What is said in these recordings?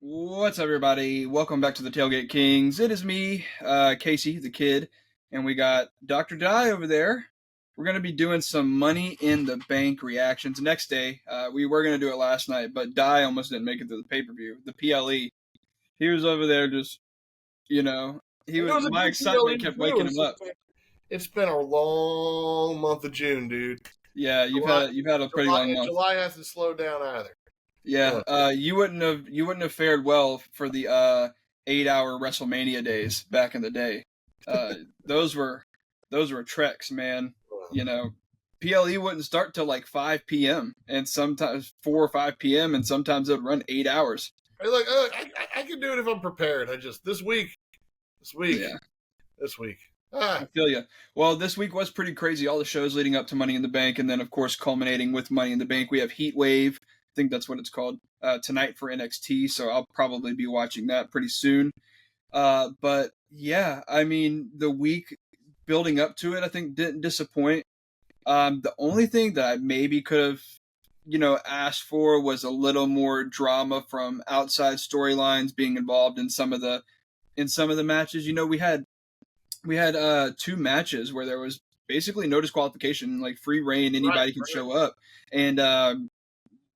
What's up, everybody? Welcome back to the Tailgate Kings. It is me, Casey, the kid, and we got Dr. Di over there. We're going to be doing some Money in the Bank reactions next day. We were going to do it last night, but Di almost didn't make it to the pay-per-view, the PLE. He was over there just, you know, It was a my good PLE excitement kept too. waking him up. It's been a long month of June, dude. Yeah, you've had a pretty long month. July hasn't slowed down either. Yeah, you wouldn't have fared well for the 8-hour WrestleMania days back in the day. Uh, those were treks, man. You know, PLE wouldn't start till like 5 p.m. and sometimes 4 or 5 p.m. and sometimes it would run 8 hours. Hey, look, I can do it if I'm prepared. This week. Yeah, Ah, I feel you. Well, this week was pretty crazy. All the shows leading up to Money in the Bank, and then of course culminating with Money in the Bank, we have Heat Wave. I think that's what it's called tonight for NXT. So I'll probably be watching that pretty soon. But yeah, I mean, the week building up to it, I think didn't disappoint. The only thing that I maybe could have, asked for was a little more drama from outside storylines being involved in some of the matches. We had two matches where there was basically no disqualification, like free reign, anybody can show up, and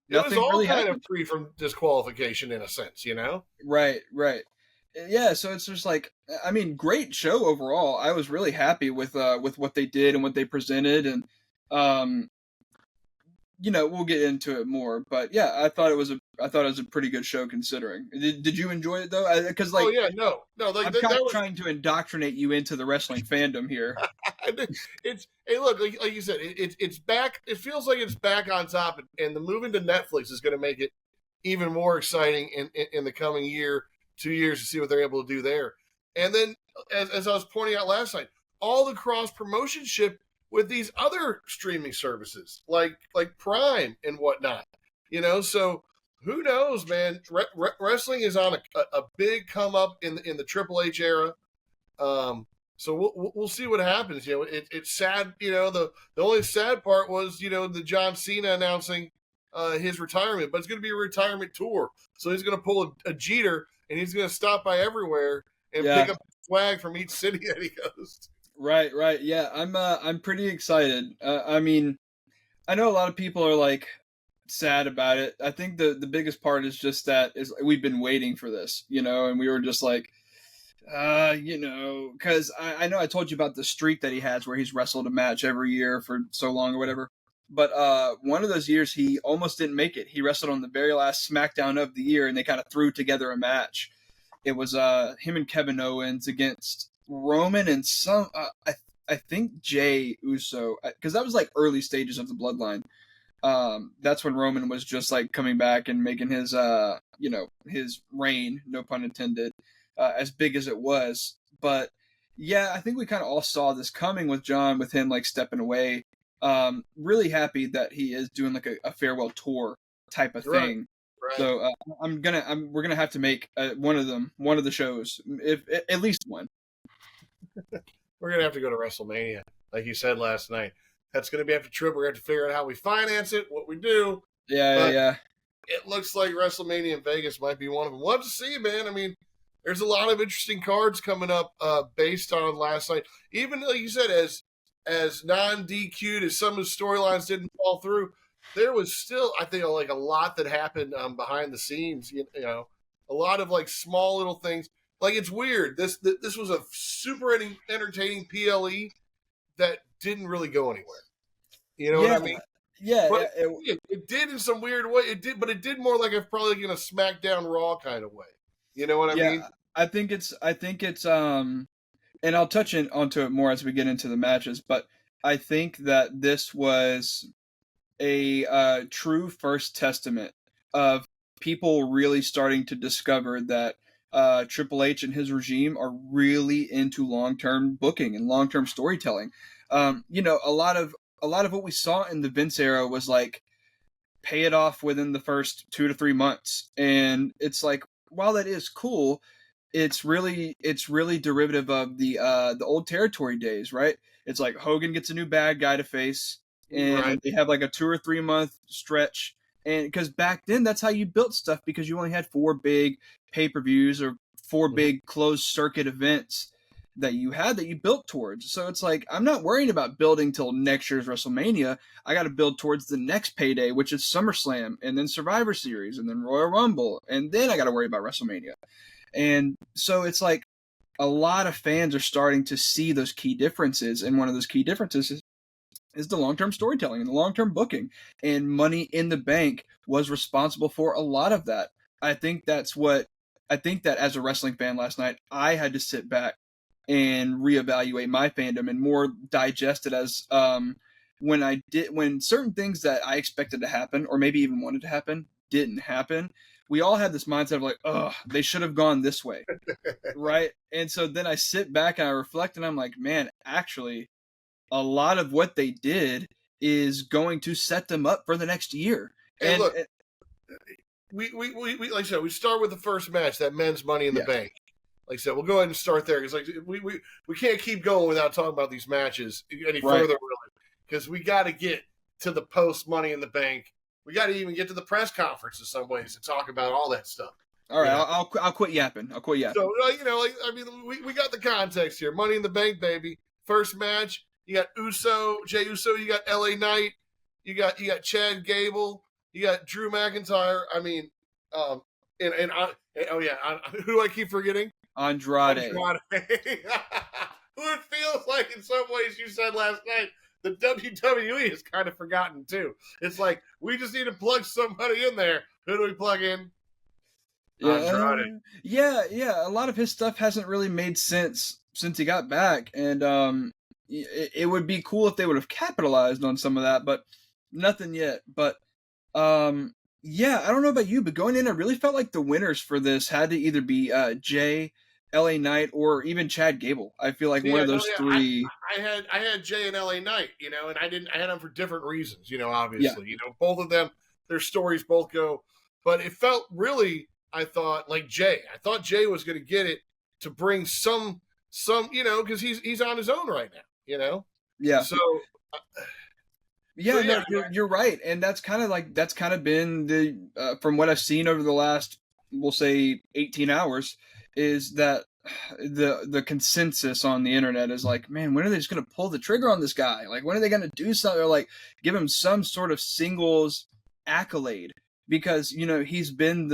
it was nothing all really kind happened. of free from disqualification in a sense, you know. Right, right. Yeah, so it's just like, I mean, great show overall. I was really happy with what they did and what they presented, and um we'll get into it more. But yeah, I thought it was a pretty good show considering. Did you enjoy it though? Because Oh like yeah, no, I'm kind of trying to indoctrinate you into the wrestling fandom here. it's hey, look, like you said, it's back. It feels like it's back on top, and the moving to Netflix is going to make it even more exciting in the coming year, 2 years to see what they're able to do there. And then, as I was pointing out last night, all the cross promotion ship with these other streaming services like Prime and whatnot. So who knows, man? Wrestling is on a big come up in the Triple H era. So we'll see what happens. It's sad. The only sad part was the John Cena announcing his retirement, but it's going to be a retirement tour. So he's going to pull a Jeter and he's going to stop by everywhere and Yeah, pick up swag from each city that he goes. right, right. Yeah, I'm pretty excited. I mean, I know a lot of people are like sad about it. I think the biggest part is just that is we've been waiting for this, and we were just like, because I know I told you about the streak that he has where he's wrestled a match every year for so long or whatever. But one of those years he almost didn't make it. He wrestled on the very last SmackDown of the year, and they kind of threw together a match. It was him and Kevin Owens against Roman and I think Jay Uso, because that was like early stages of the Bloodline. That's when Roman was just like coming back and making his reign, no pun intended, as big as it was. But yeah, I think we kind of all saw this coming with John, with him like stepping away. Really happy that he is doing like a farewell tour type of Right, thing. right. So we're gonna have to make one of the shows, if at least one. We're gonna have to go to WrestleMania, like you said last night. That's gonna be after trip. We're gonna have to figure out how we finance it, what we do. Yeah, But yeah, it looks like WrestleMania in Vegas might be one of them. We'll have to see, man. I mean, there's a lot of interesting cards coming up based on last night. Even like you said, as non DQ'd as some of the storylines didn't fall through, there was still, I think, like a lot that happened behind the scenes. A lot of like small little things. Like it's weird. This was a super entertaining PLE that didn't really go anywhere. You know what yeah, I mean? yeah. But it did in some weird way. It did more like probably in a SmackDown Raw kind of way. You know what I Yeah, mean? I think it's and I'll touch onto it more as we get into the matches, but I think that this was a true first testament of people really starting to discover that Triple H and his regime are really into long-term booking and long-term storytelling. A lot of what we saw in the Vince era was like pay it off within the first 2 to 3 months, and it's like, while that is cool, it's really derivative of the old territory days, right? It's like Hogan gets a new bad guy to face, Right. and they have like a 2 or 3 month stretch, And because back then, that's how you built stuff, because you only had 4 big pay-per-views or 4 big closed circuit events that you had that you built towards. So it's like, I'm not worrying about building till next year's WrestleMania. I got to build towards the next payday, which is SummerSlam, and then Survivor Series, and then Royal Rumble, and then I got to worry about WrestleMania. And so it's like a lot of fans are starting to see those key differences, and one of those key differences is the long-term storytelling and the long-term booking. And Money in the Bank was responsible for a lot of that. I think that as a wrestling fan last night, I had to sit back and reevaluate my fandom and more digest it as when certain things that I expected to happen or maybe even wanted to happen didn't happen. We all had this mindset of like, oh, they should have gone this way, right? And so then I sit back and I reflect, and I'm like, man, actually, a lot of what they did is going to set them up for the next year. And look, we like I said, we start with the first match, that men's Money in the Bank. Like I said, we'll go ahead and start there, because like we can't keep going without talking about these matches any further, really, because we got to get to the post Money in the Bank. We got to even get to the press conference in some ways to talk about all that stuff. All right, I'll quit yapping. So we got the context here. Money in the Bank, baby. First match, you got Jey Uso, you got LA Knight, you got Chad Gable, you got Drew McIntyre. I mean, who do I keep forgetting? Andrade. Who it feels like in some ways, you said last night, the WWE is kind of forgotten too. It's like, we just need to plug somebody in there. Who do we plug in? Andrade. Yeah. A lot of his stuff hasn't really made sense since he got back, and it would be cool if they would have capitalized on some of that, but nothing yet. But yeah, I don't know about you, but going in, I really felt like the winners for this had to either be Jay, LA Knight, or even Chad Gable. I feel like one of those three. I had Jay and LA Knight, and I had them for different reasons, obviously. Both of them, their stories both go, but it felt really, I thought, like Jay. I thought Jay was going to get it to bring some, because he's on his own right now, Yeah. So. You're right, and that's kind of been the from what I've seen over the last, we'll say, 18 hours, is that the consensus on the internet is like, man, when are they just going to pull the trigger on this guy? Like, when are they going to do something, or like give him some sort of singles accolade? Because he's been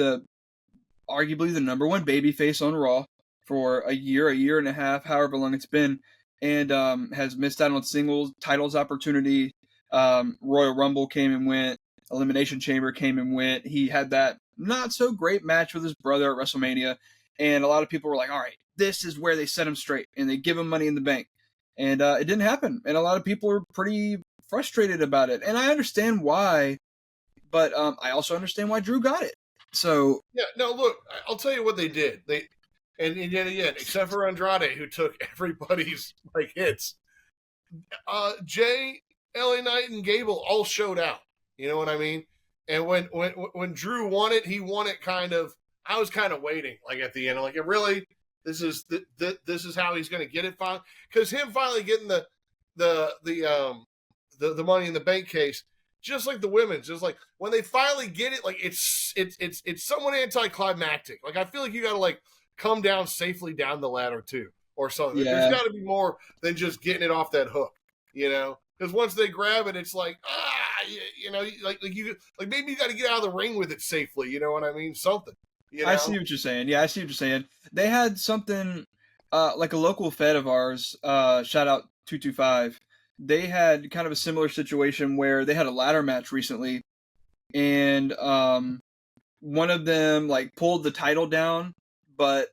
arguably the number one babyface on Raw for a year and a half, however long it's been, and has missed out on singles titles opportunity. Royal Rumble came and went. Elimination Chamber came and went. He had that not so great match with his brother at WrestleMania, and a lot of people were like, all right, this is where they set him straight and they give him Money in the Bank, and it didn't happen, and a lot of people are pretty frustrated about it, and I understand why, but I also understand why Drew got it. So look, I'll tell you what they did. And yet again, except for Andrade, who took everybody's hits, Jay, LA Knight, and Gable all showed out. You know what I mean? And when Drew won it, he won it kind of. I was kind of waiting, at the end, really, this is how he's going to get it finally, because him finally getting the Money in the Bank case, just like the women's, just like when they finally get it, it's somewhat anticlimactic. I feel like you got to come down safely down the ladder too, or something. Yeah. There's got to be more than just getting it off that hook, Because once they grab it, it's like, maybe you got to get out of the ring with it safely. You know what I mean? Something. I see what you're saying. Yeah, I see what you're saying. They had something like a local Fed of ours. Shout out 225. They had kind of a similar situation where they had a ladder match recently, and one of them pulled the title down, but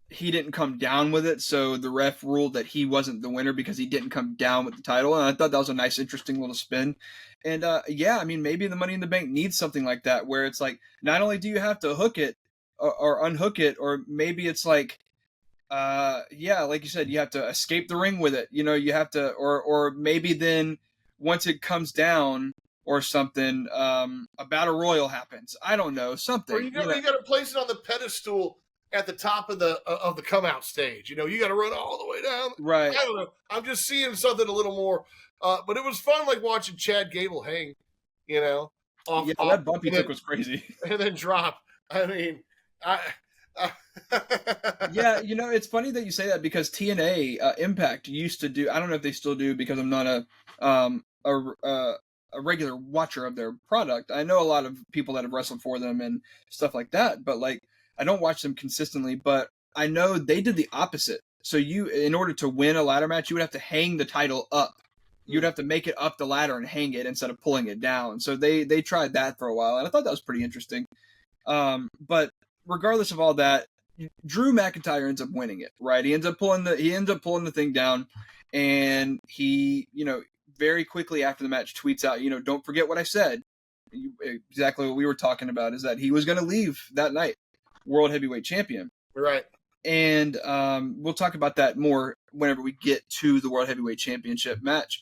he didn't come down with it, so the ref ruled that he wasn't the winner because he didn't come down with the title, and I thought that was a nice, interesting little spin. And maybe the Money in the Bank needs something like that, where it's not only do you have to hook it or unhook it, or maybe it's like you said, you have to escape the ring with it. You have to, or maybe then once it comes down or something, a battle royal happens. I don't know, something. Or you got to place it on the pedestal at the top of the come out stage. You got to run all the way down. Right. I don't know. I'm just seeing something a little more. But it was fun, watching Chad Gable hang. off, Yeah, off that bump he took was crazy. and then drop. I mean, I. Yeah, it's funny that you say that because TNA Impact used to do. I don't know if they still do because I'm not a regular watcher of their product. I know a lot of people that have wrestled for them and stuff like that, but like I don't watch them consistently. But I know they did the opposite. So in order to win a ladder match, you would have to hang the title up. You'd have to make it up the ladder and hang it instead of pulling it down. So they tried that for a while, and I thought that was pretty interesting. But regardless of all that, Drew McIntyre ends up winning it, right? He ends up pulling the thing down, and he, very quickly after the match tweets out, don't forget what I said. Exactly what we were talking about is that he was going to leave that night, World Heavyweight Champion. Right. And we'll talk about that more whenever we get to the World Heavyweight Championship match.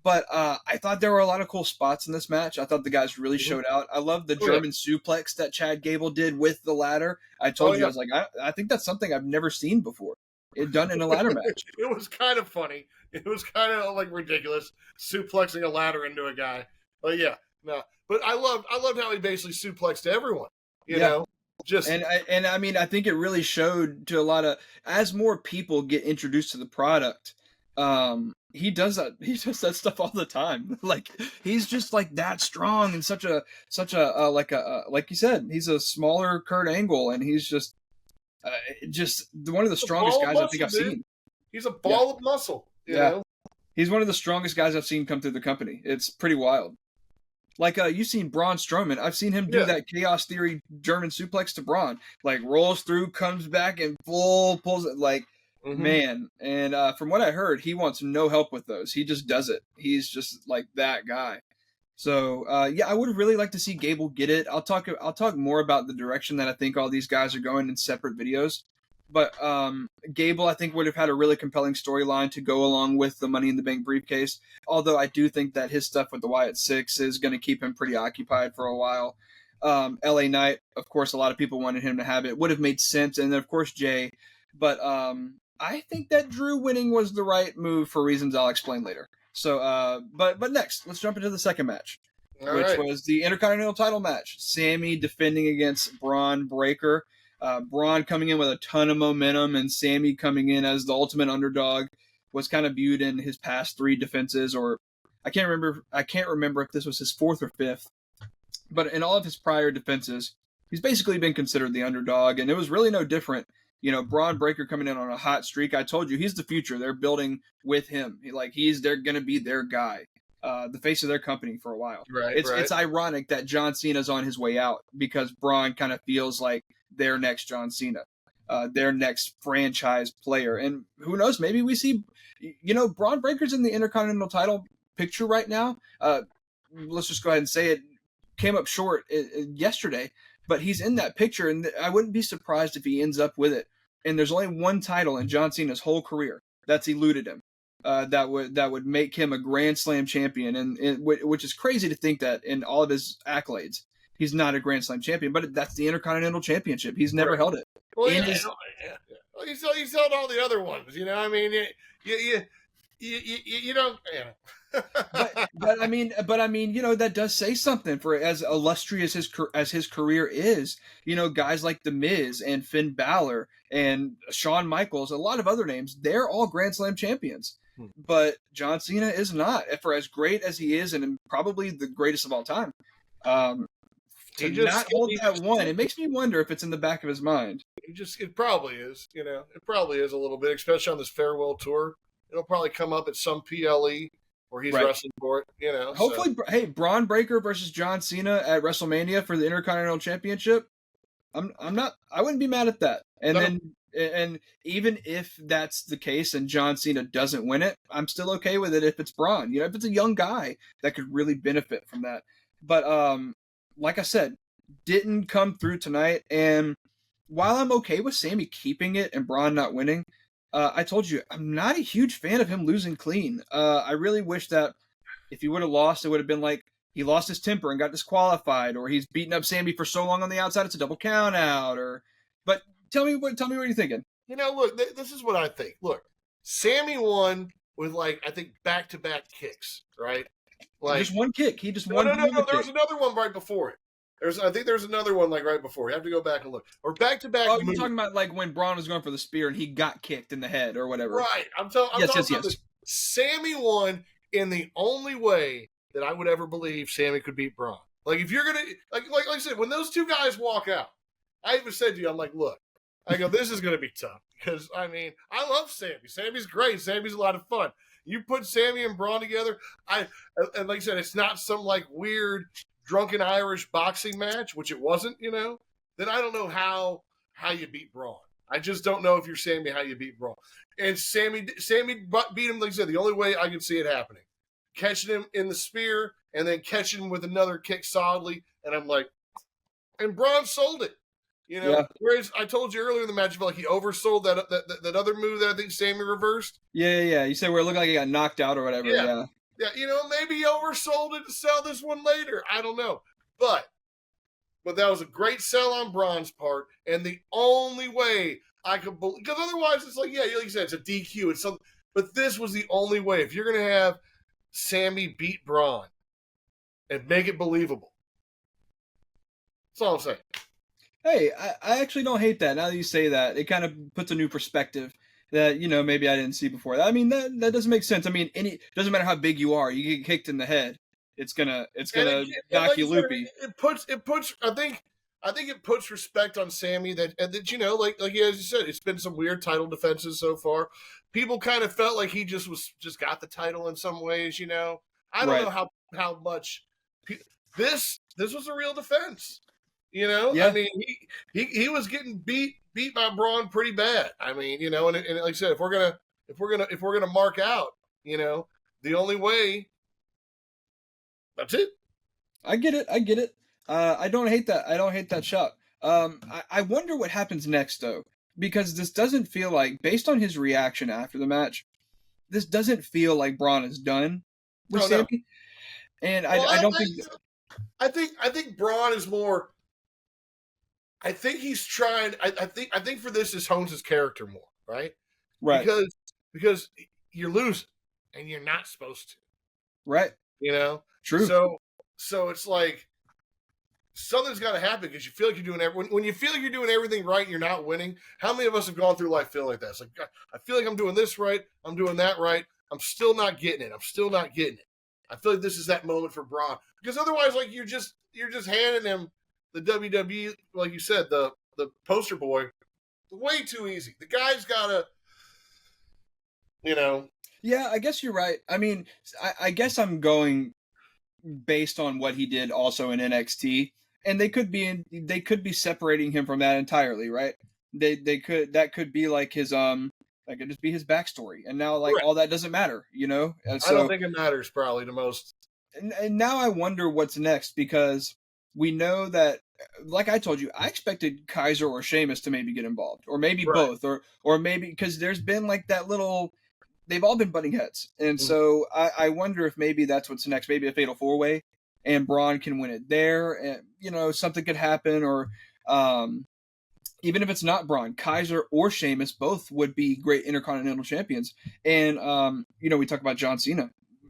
But I thought there were a lot of cool spots in this match. I thought the guys really showed out. I love the German suplex that Chad Gable did with the ladder. I told you, I was like, I think that's something I've never seen before. It done in a ladder match. It was kind of funny. It was kind of like ridiculous, suplexing a ladder into a guy. But yeah, no. But I loved how he basically suplexed everyone. You know, just and I mean, I think it really showed to a lot of as more people get introduced to the product. He does that. He does that stuff all the time. Like he's just like that strong and such a like you said, he's a smaller Kurt Angle, and he's just one of the strongest guys I think I've seen. He's a ball of muscle. You know? He's one of the strongest guys I've seen come through the company. It's pretty wild. Like you've seen Braun Strowman. I've seen him do that Chaos Theory German suplex to Braun. Like rolls through, comes back, and full pulls it. Like. Mm-hmm. Man, and from what I heard, he wants no help with those. He just does it. He's just like that guy. So I would really like to see Gable get it. I'll talk more about the direction that I think all these guys are going in separate videos. But Gable, I think, would have had a really compelling storyline to go along with the Money in the Bank briefcase. Although I do think that his stuff with the Wyatt Six is going to keep him pretty occupied for a while. LA Knight, of course, a lot of people wanted him to have it. Would have made sense, and then of course Jay. But I think that Drew winning was the right move for reasons I'll explain later. So, but next, let's jump into the second match, which was the Intercontinental title match. Sammy defending against Braun Breaker. Braun coming in with a ton of momentum, and Sammy coming in as the ultimate underdog was kind of viewed in his past three defenses, or I can't remember if this was his fourth or fifth, but in all of his prior defenses, he's basically been considered the underdog, and it was really no different. Braun Breaker coming in on a hot streak. I told you, he's the future. They're building with him. They're going to be their guy, the face of their company for a while. Right. It's ironic that John Cena's on his way out because Braun kind of feels like their next John Cena, their next franchise player. And who knows, maybe we see, Braun Breaker's in the Intercontinental title picture right now. Let's just go ahead and say it came up short yesterday, but he's in that picture, and I wouldn't be surprised if he ends up with it. And there's only one title in John Cena's whole career that's eluded him. That would make him a Grand Slam champion, and which is crazy to think that in all of his accolades, he's not a Grand Slam champion. But that's the Intercontinental Championship. He's never held it. Well, he's held all the other ones. I mean, you don't. but I mean, that does say something for as illustrious as his career is. Guys like The Miz and Finn Balor and Shawn Michaels, a lot of other names, they're all Grand Slam champions. But John Cena is not. For as great as he is, and probably the greatest of all time, to not hold that one, it makes me wonder if it's in the back of his mind. It probably is. It probably is a little bit, especially on this farewell tour. It'll probably come up at some PLE. Where he's wrestling for it, Hopefully, hey, Braun Breaker versus John Cena at WrestleMania for the Intercontinental Championship. I wouldn't be mad at that. And even if that's the case and John Cena doesn't win it, I'm still okay with it if it's Braun. If it's a young guy that could really benefit from that. But like I said, didn't come through tonight. And while I'm okay with Sammy keeping it and Braun not winning, I told you, I'm not a huge fan of him losing clean. I really wish that if he would have lost, it would have been like he lost his temper and got disqualified, or he's beaten up Sammy for so long on the outside it's a double count out. But tell me what you're thinking. Look, this is what I think. Look, Sammy won with I think back-to-back kicks, right? Like just one kick. He just no. one. There was another one right before it. I think there's another one like right before. You have to go back and look. Or back to back. Oh, you're talking about like when Braun was going for the spear and he got kicked in the head or whatever. Right. I'm talking about this. Sammy won in the only way that I would ever believe Sammy could beat Braun. Like if you're gonna like I said, when those two guys walk out, I even said to you, I'm like, look, I go, this is gonna be tough because I mean, I love Sammy. Sammy's great. Sammy's a lot of fun. You put Sammy and Braun together, and like I said, it's not some like weird drunken Irish boxing match, which it wasn't, then I don't know how you beat Braun. I just don't know if you're Sammy how you beat Braun. And Sammy beat him, like I said, the only way I can see it happening. Catching him in the spear and then catching him with another kick solidly. And I'm like, and Braun sold it. Yeah. Whereas I told you earlier in the match, I felt like he oversold that other move that I think Sammy reversed. Yeah. You said where it looked like he got knocked out or whatever. Yeah. Yeah, maybe he oversold it to sell this one later. I don't know. But that was a great sell on Braun's part, and the only way I could believe, because otherwise it's like, yeah, like you said, it's a DQ, it's something. But this was the only way. If you're going to have Sammy beat Braun and make it believable, that's all I'm saying. Hey, I actually don't hate that. Now that you say that, it kind of puts a new perspective that, maybe I didn't see before. I mean, that doesn't make sense. I mean, it doesn't matter how big you are. You get kicked in the head, it's gonna knock you loopy. It puts. I think it puts respect on Sammy that like as you said, it's been some weird title defenses so far. People kind of felt like he just got the title in some ways. I don't know how much this was a real defense. Yeah. I mean, he was getting beat by Braun pretty bad. I mean, and like I said, if we're gonna mark out, the only way. That's it. I get it. I don't hate that. I don't hate that shot. I wonder what happens next though, because this doesn't feel like, based on his reaction after the match, this doesn't feel like Braun is done with Sammy. No. And I don't think. I think Braun is more. I think he's trying. I think for this hones his character more, right? Right. Because you're losing and you're not supposed to. Right. True. So it's like something's got to happen because you feel like you're doing when you feel like you're doing everything right and you're not winning. How many of us have gone through life feeling like that? It's like, I feel like I'm doing this right, I'm doing that right, I'm still not getting it. I feel like this is that moment for Braun, because otherwise, like you're just handing him the WWE, like you said, the poster boy, way too easy. The guy's gotta, Yeah, I guess you're right. I mean, I guess I'm going based on what he did also in NXT, and they could be separating him from that entirely, right? That could be like his that could just be his backstory, and now like all that doesn't matter, And so, I don't think it matters probably the most. And now I wonder what's next, because we know that, like I told you, I expected Kaiser or Sheamus to maybe get involved, or maybe both, or maybe because there's been like that little. They've all been butting heads, and so I wonder if maybe that's what's next. Maybe a fatal 4-way, and Braun can win it there, and something could happen, or even if it's not Braun, Kaiser or Sheamus, both would be great Intercontinental champions. And we talk about John Cena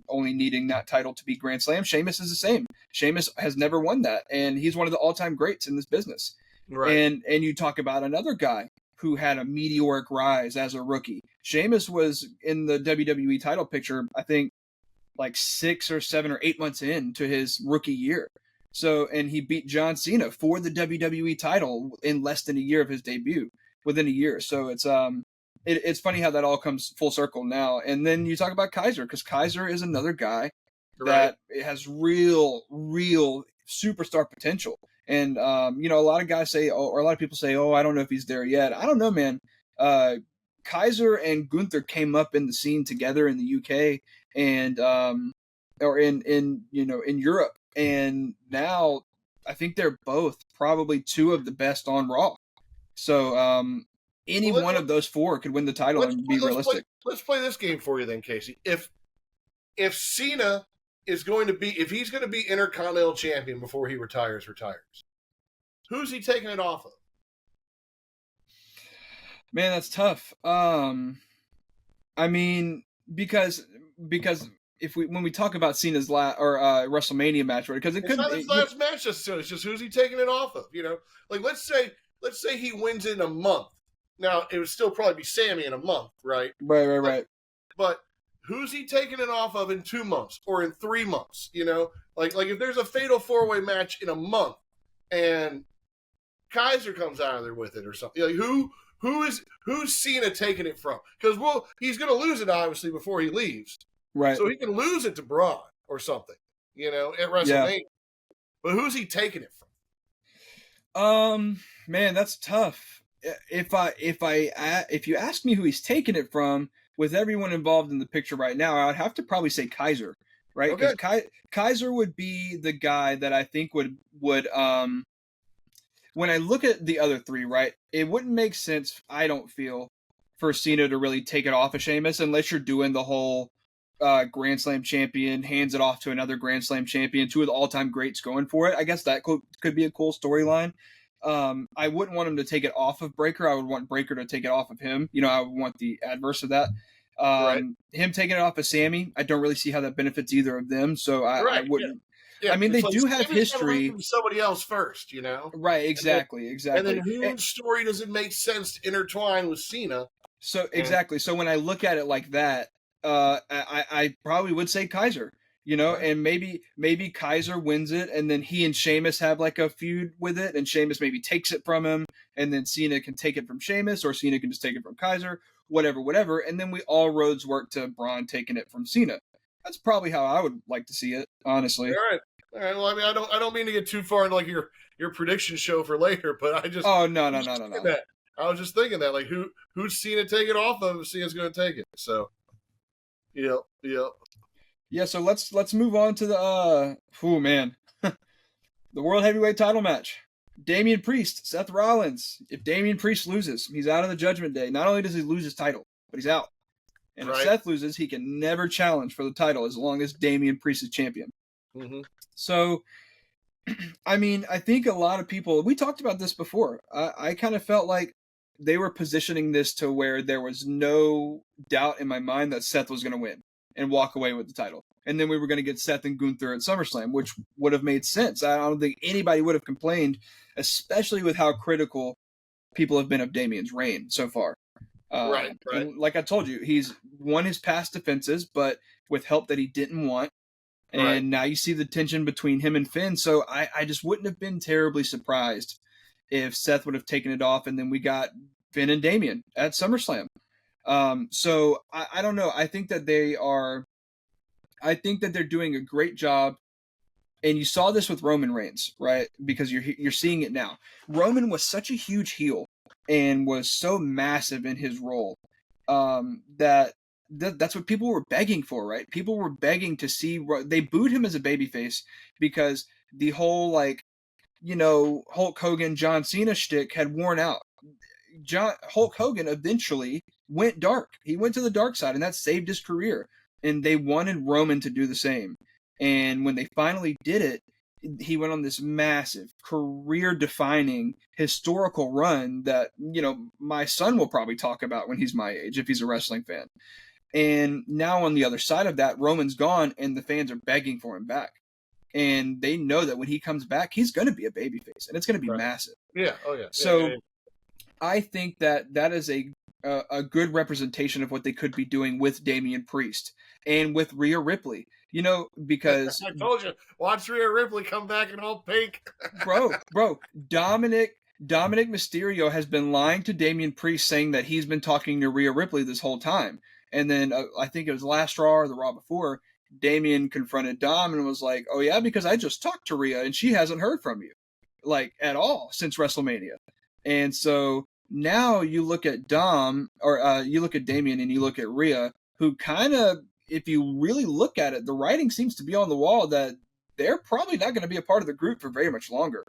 only needing that title to be Grand Slam. Sheamus is the same. Sheamus has never won that, and he's one of the all-time greats in this business. Right. And you talk about another guy who had a meteoric rise as a rookie. Sheamus was in the WWE title picture, I think, like 6 or 7 or 8 months into his rookie year. So, and he beat John Cena for the WWE title in less than a year of his debut, within a year. So it's funny how that all comes full circle now. And then you talk about Kaiser, because Kaiser is another guy that has real superstar potential. And, a lot of guys say, or a lot of people say, I don't know if he's there yet. I don't know, man. Kaiser and Gunther came up in the scene together in the UK and, or in Europe. And now I think they're both probably two of the best on Raw. So, any one of those four could win the title and be realistic. Let's play this game for you then, Casey. If Cena is going to be, if he's going to be Intercontinental Champion before he retires, who's he taking it off of? Man, that's tough. I mean, because when we talk about Cena's WrestleMania match, right? Because it It's could not his last match necessarily. It's just who's he taking it off of. Like let's say he wins in a month. Now it would still probably be Sammy in a month, right? Right. But who's he taking it off of in 2 months or in 3 months? Like if there's a fatal 4-way match in a month and Kaiser comes out of there with it or something, like who's Cena taking it from? Because he's going to lose it obviously before he leaves, right? So he can lose it to Braun or something, at WrestleMania. Yeah. But who's he taking it from? Man, that's tough. If you ask me who he's taking it from, with everyone involved in the picture right now, I'd have to probably say Kaiser, right? Because Kaiser would be the guy that I think would when I look at the other three, right, it wouldn't make sense, I don't feel, for Cena to really take it off of Sheamus unless you're doing the whole Grand Slam champion hands it off to another Grand Slam champion, two of the all-time greats going for it. I guess that could be a cool storyline. I wouldn't want him to take it off of Breaker. I would want Breaker to take it off of him. I would want the adverse of that. Right. Him taking it off of Sammy, I don't really see how that benefits either of them. So I wouldn't. Yeah, I mean, they do have history. From somebody else first, Right, exactly. And then whose story does it make sense to intertwine with Cena? So exactly. So when I look at it like that, I probably would say Kaiser. And maybe Kaiser wins it, and then he and Sheamus have like a feud with it, and Sheamus maybe takes it from him, and then Cena can take it from Sheamus, or Cena can just take it from Kaiser, whatever, and then we all roads work to Braun taking it from Cena. That's probably how I would like to see it, honestly. All right. Well, I mean, I don't mean to get too far into like your prediction show for later, but I just no. I was just thinking that like who's Cena taking off of if Cena's going to take it. So, yeah. Yeah, so let's move on to the the World Heavyweight title match. Damian Priest, Seth Rollins. If Damian Priest loses, he's out of the Judgment Day. Not only does he lose his title, but he's out. And if Seth loses, he can never challenge for the title as long as Damian Priest is champion. Mm-hmm. So, I mean, I think a lot of people, we talked about this before. I kind of felt like they were positioning this to where there was no doubt in my mind that Seth was going to win and walk away with the title. And then we were going to get Seth and Gunther at SummerSlam, which would have made sense. I don't think anybody would have complained, especially with how critical people have been of Damian's reign so far. Right. And like I told you, he's won his past defenses, but with help that he didn't want. And now you see the tension between him and Finn. So I just wouldn't have been terribly surprised if Seth would have taken it off, and then we got Finn and Damian at SummerSlam. So I don't know. I think that they're doing a great job. And you saw this with Roman Reigns, right? Because you're seeing it now. Roman was such a huge heel and was so massive in his role that's what people were begging for, right? People were begging to see. They booed him as a babyface because the whole Hulk Hogan, John Cena shtick had worn out. Hulk Hogan eventually went dark. He went to the dark side, and that saved his career. And they wanted Roman to do the same. And when they finally did it, he went on this massive career-defining historical run that, my son will probably talk about when he's my age, if he's a wrestling fan. And now on the other side of that, Roman's gone, and the fans are begging for him back. And they know that when he comes back, he's going to be a babyface, and it's going to be massive. Yeah, oh yeah. So I think that is a good representation of what they could be doing with Damian Priest and with Rhea Ripley. Because I told you, watch Rhea Ripley come back in all pink. bro, Dominic Mysterio has been lying to Damian Priest, saying that he's been talking to Rhea Ripley this whole time. And then I think it was last Raw or the Raw before, Damian confronted Dom and was like, "Oh yeah, because I just talked to Rhea and she hasn't heard from you, at all since WrestleMania." And so now you look at Dom, or you look at Damian and you look at Rhea, who kind of, if you really look at it, the writing seems to be on the wall that they're probably not going to be a part of the group for very much longer.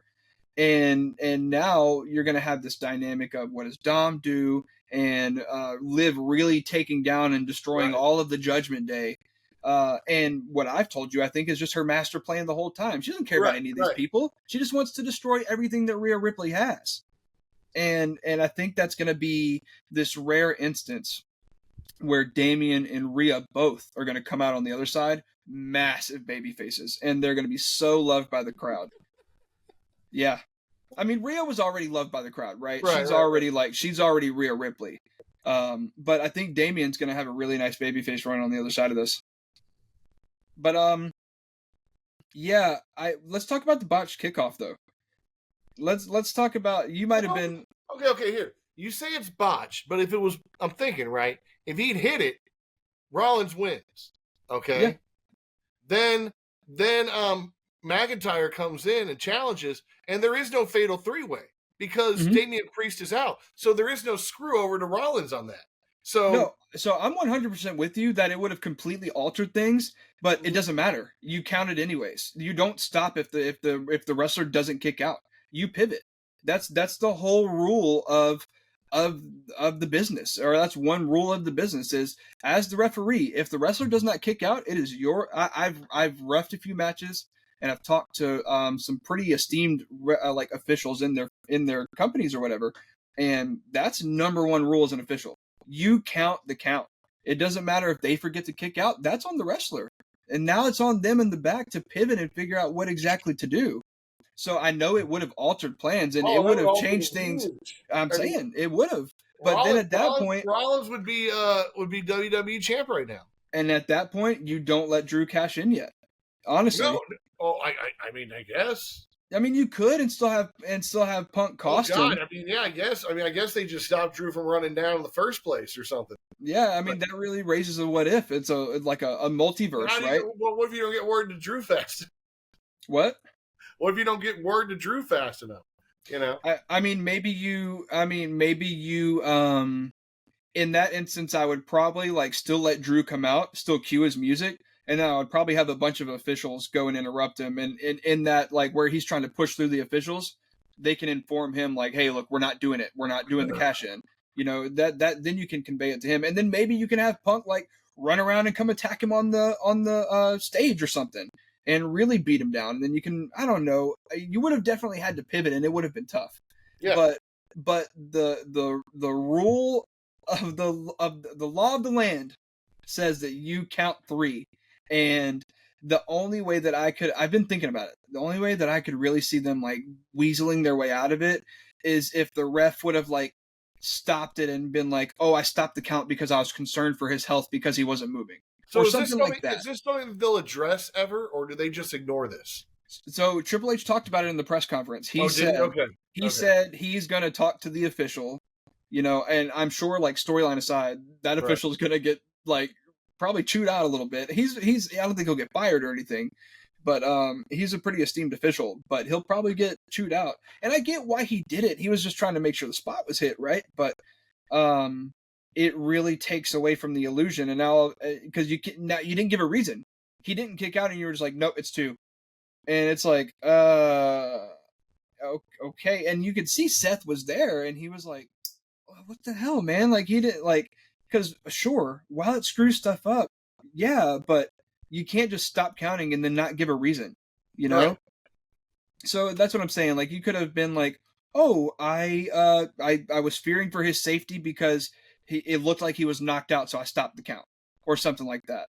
And now you're going to have this dynamic of what does Dom do, and Liv really taking down and destroying all of the Judgment Day. And what I've told you, I think, is just her master plan the whole time. She doesn't care about any of these people. She just wants to destroy everything that Rhea Ripley has. And I think that's going to be this rare instance where Damian and Rhea both are going to come out on the other side, massive baby faces, and they're going to be so loved by the crowd. Yeah. I mean, Rhea was already loved by the crowd, right? She's already Rhea Ripley. But I think Damian's going to have a really nice babyface run on the other side of this. But yeah, let's talk about the botched kickoff though. Let's talk about, you might have been okay. Here, you say it's botched, but if it was, I'm thinking, right? If he'd hit it, Rollins wins. Okay, yeah. Then McIntyre comes in and challenges, and there is no fatal 3-way because Damian Priest is out, so there is no screw over to Rollins on that. So I'm 100% with you that it would have completely altered things, but it doesn't matter. You count it anyways. You don't stop if the wrestler doesn't kick out. You pivot. That's the whole rule of the business, or that's one rule of the business is, as the referee, if the wrestler does not kick out, it is I've reffed a few matches and I've talked to some pretty esteemed like officials in their companies or whatever, and that's number one rule as an official. You count the count. It doesn't matter if they forget to kick out. That's on the wrestler. And now it's on them in the back to pivot and figure out what exactly to do. So I know it would have altered plans and it would have changed things. I'm saying it would have. But then at that point, Rollins would be WWE champ right now. And at that point, you don't let Drew cash in yet. Honestly. No. Oh, I mean, I guess. I mean, you could and still have Punk cost him. I mean, yeah, I guess they just stopped Drew from running down in the first place or something. Yeah, I mean, that really raises a what if. It's like a multiverse, right? What if you don't get word to Drew fast? What? What if you don't get word to Drew fast enough? You know? I mean, maybe you in that instance, I would probably like still let Drew come out, still cue his music. And then I would probably have a bunch of officials go and interrupt him. And in that, like, where he's trying to push through the officials, they can inform him, like, hey, look, we're not doing it. We're not doing the cash in. You know, that then you can convey it to him. And then maybe you can have Punk, like, run around and come attack him on the stage or something and really beat him down. And then you can, I don't know, you would have definitely had to pivot and it would have been tough. Yeah. But the rule of the law of the land says that you count 3. And the only way that I've been thinking about it, the only way that I could really see them like weaseling their way out of it is if the ref would have like stopped it and been like, oh, I stopped the count because I was concerned for his health because he wasn't moving. So or something like that. Is this something that they'll address ever, or do they just ignore this? So Triple H talked about it in the press conference. He said he's going to talk to the official, you know, and I'm sure like storyline aside, that official is going to get like probably chewed out a little bit. He's I don't think he'll get fired or anything, but he's a pretty esteemed official, but he'll probably get chewed out. And I get why he did it. He was just trying to make sure the spot was hit, right? But it really takes away from the illusion. And now because you didn't give a reason. He didn't kick out and you were just like, nope, it's 2. And it's like, okay. And you could see Seth was there and he was like, what the hell, man? Like he didn't like, because sure, while it screws stuff up, yeah, but you can't just stop counting and then not give a reason, you know? Right. So that's what I'm saying. Like you could have been like, oh, I was fearing for his safety because it looked like he was knocked out, so I stopped the count, or something like that.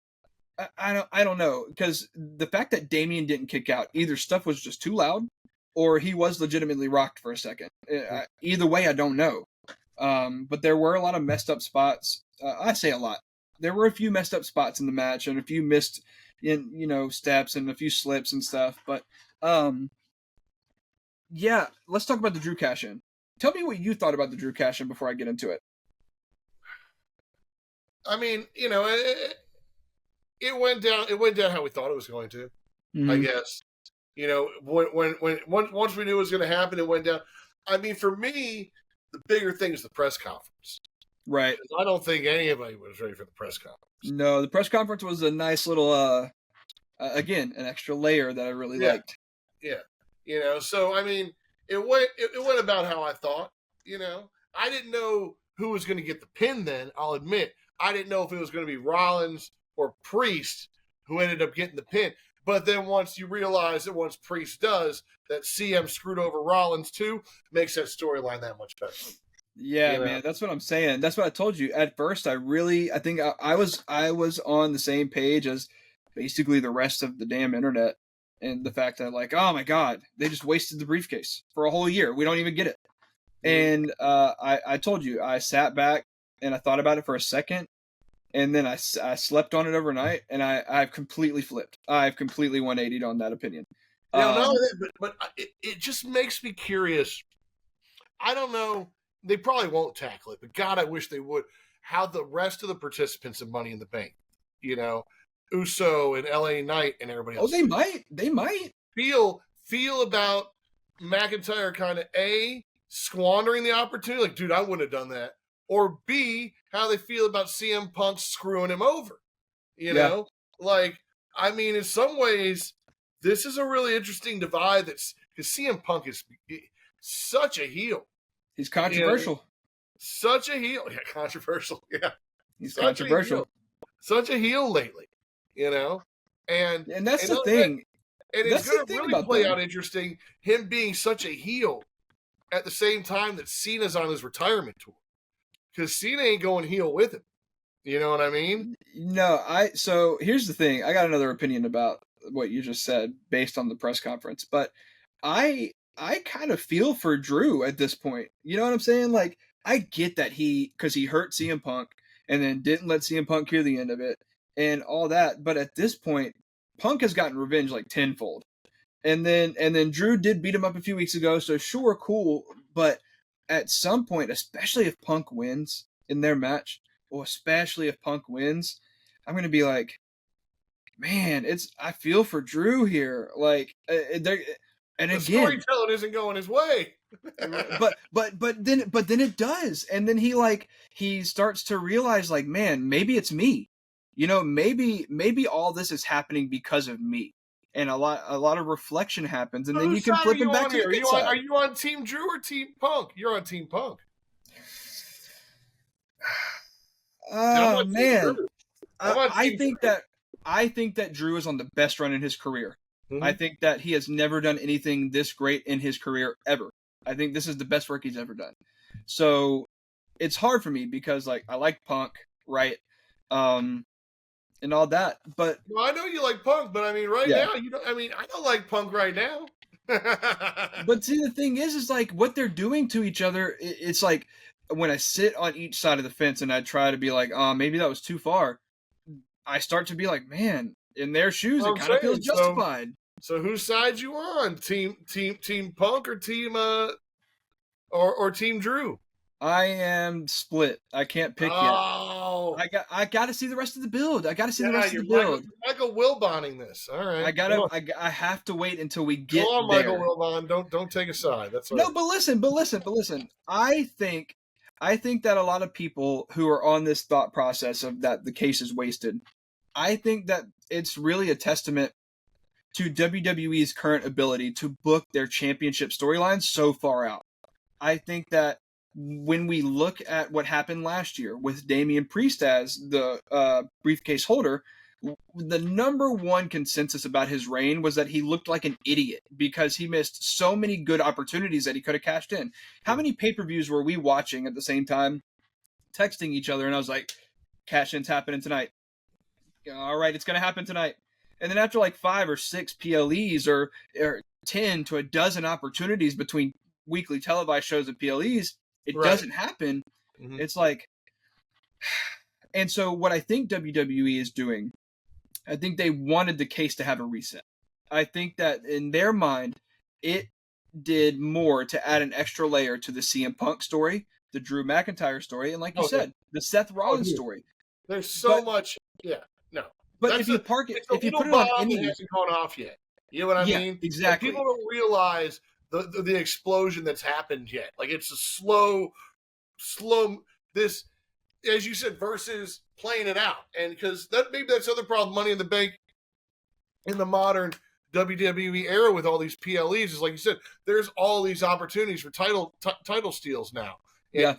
I don't know, because the fact that Damian didn't kick out, either stuff was just too loud, or he was legitimately rocked for a second. Either way, I don't know. But there were a lot of messed up spots. I say a lot. There were a few messed up spots in the match and a few missed, steps and a few slips and stuff. But yeah, let's talk about the Drew cash-in. Tell me what you thought about the Drew cash-in before I get into it. I mean, it went down. It went down how we thought it was going to. Mm-hmm. I guess. When once we knew it was going to happen, it went down. I mean, for me, the bigger thing is the press conference. Right. I don't think anybody was ready for the press conference. No, the press conference was a nice little, again, an extra layer that I really liked. Yeah. So, I mean, it went about how I thought, I didn't know who was going to get the pin then, I'll admit. I didn't know if it was going to be Rollins or Priest who ended up getting the pin. But then once you realize that once Priest does, that CM screwed over Rollins too, makes that storyline that much better. Yeah, You know, man, that's what I'm saying. That's what I told you. At first, I think I was on the same page as basically the rest of the damn internet, and the fact that like, oh my god, they just wasted the briefcase for a whole year. We don't even get it. And I told you, I sat back and I thought about it for a second, and then I slept on it overnight, and I've completely flipped. I've completely 180'd on that opinion. you know, no, Um, but it just makes me curious. I don't know. They probably won't tackle it, but God, I wish they would. How the rest of the participants of Money in the Bank, you know, Uso and LA Knight and everybody oh, else they might. feel about McIntyre kind of A, squandering the opportunity, like, dude, I wouldn't have done that. Or B, how they feel about CM Punk screwing him over. You Yeah, know? Like, I mean, in some ways, this is a really interesting divide that's because CM Punk is such a heel. he's You know? controversial. Such a heel. Yeah, controversial. Yeah. He's Such a heel. controversial, Such a heel lately. You know? And and that's and the thing. it's That's the going to thing really about play them. out interesting, him being such a heel at the same time that Cena's on his retirement tour. Because Cena ain't going heel with him. You know what I mean? No, so here's the thing. I got another opinion about what you just said based on the press conference, but I kind of feel for Drew at this point. You know what I'm saying? Like I get that because he hurt CM Punk and then didn't let CM Punk hear the end of it and all that, but at this point Punk has gotten revenge like tenfold. And then Drew did beat him up a few weeks ago, so sure, cool, but at some point, especially if Punk wins in their match, or especially if Punk wins, I'm gonna be like, man, I feel for Drew here, like, and The again, storytelling isn't going his way. but then it does, and then he starts to realize like, man, maybe it's me, maybe all this is happening because of me, and a lot of reflection happens, and So then you whose can side are flip you him back on to the here? good side. Are you on Team Drew or Team Punk? You're on Team Punk. I'm Oh on Team man, Drew. I'm on I Team think Drew. that Drew is on the best run in his career. Mhm. I think that he has never done anything this great in his career ever. I think this is the best work he's ever done. So it's hard for me because like I like Punk, right? And all that, but Well, I know you like Punk, but I mean, right yeah. now, you don't. I mean, I don't like Punk right now. But see, the thing is like what they're doing to each other. It's like when I sit on each side of the fence and I try to be like, oh, maybe that was too far. I start to be like, man, in their shoes, it I'm kind of feels saying so. justified. So whose side you on? Team Punk or or Team Drew? I am split. I can't pick yet. Oh, I got to see the rest of the build. I got to see the yeah, rest of you're the build. Michael Wilboning this. All right, I have to wait until we Go get on, Michael there. Wilbon. Don't take a side. That's all No, right. but listen. I think that a lot of people who are on this thought process of that the case is wasted, I think that it's really a testament to WWE's current ability to book their championship storylines so far out. I think that when we look at what happened last year with Damian Priest as the briefcase holder, the number one consensus about his reign was that he looked like an idiot because he missed so many good opportunities that he could have cashed in. How many pay-per-views were we watching at the same time, texting each other, and I was like, cash-in's happening tonight. All right, it's going to happen tonight. And then after like 5 or 6 PLEs or 10 to a dozen opportunities between weekly televised shows and PLEs, it doesn't happen. Mhm. It's like, and so what I think WWE is doing, I think they wanted the case to have a reset. I think that in their mind, it did more to add an extra layer to the CM Punk story, the Drew McIntyre story, and like you said, the Seth Rollins story. There's so much. Yeah, no. But if you park it, if you put it bomb on any, that hasn't gone off yet. You know what I mean? Exactly. Like, people don't realize the explosion that's happened yet. Like it's a slow. This, as you said, versus playing it out, and because maybe that's the other problem. Money in the Bank in the modern WWE era with all these PLEs is like you said. There's all these opportunities for title steals now. And yeah.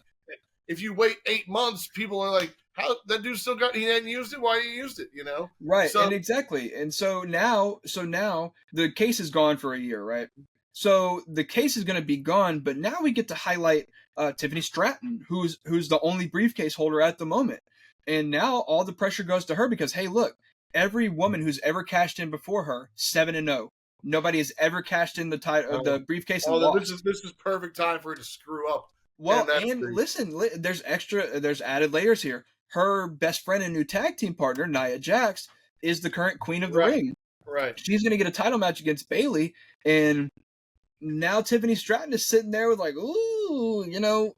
If you wait 8 months, people are like, "How that dude still got? He hadn't used it. Why he used it? You know?" Right. So, and exactly. And so now the case is gone for a year, right? So the case is going to be gone, but now we get to highlight Tiffany Stratton, who's the only briefcase holder at the moment. And now all the pressure goes to her because, hey, look, every woman who's ever cashed in before her, 7-0. Nobody has ever cashed in the briefcase and lost. This is perfect time for her to screw up. Well, and listen, there's added layers here. Her best friend and new tag team partner, Nia Jax, is the current queen of the ring. Right. She's going to get a title match against Bayley, and now Tiffany Stratton is sitting there with like, ooh,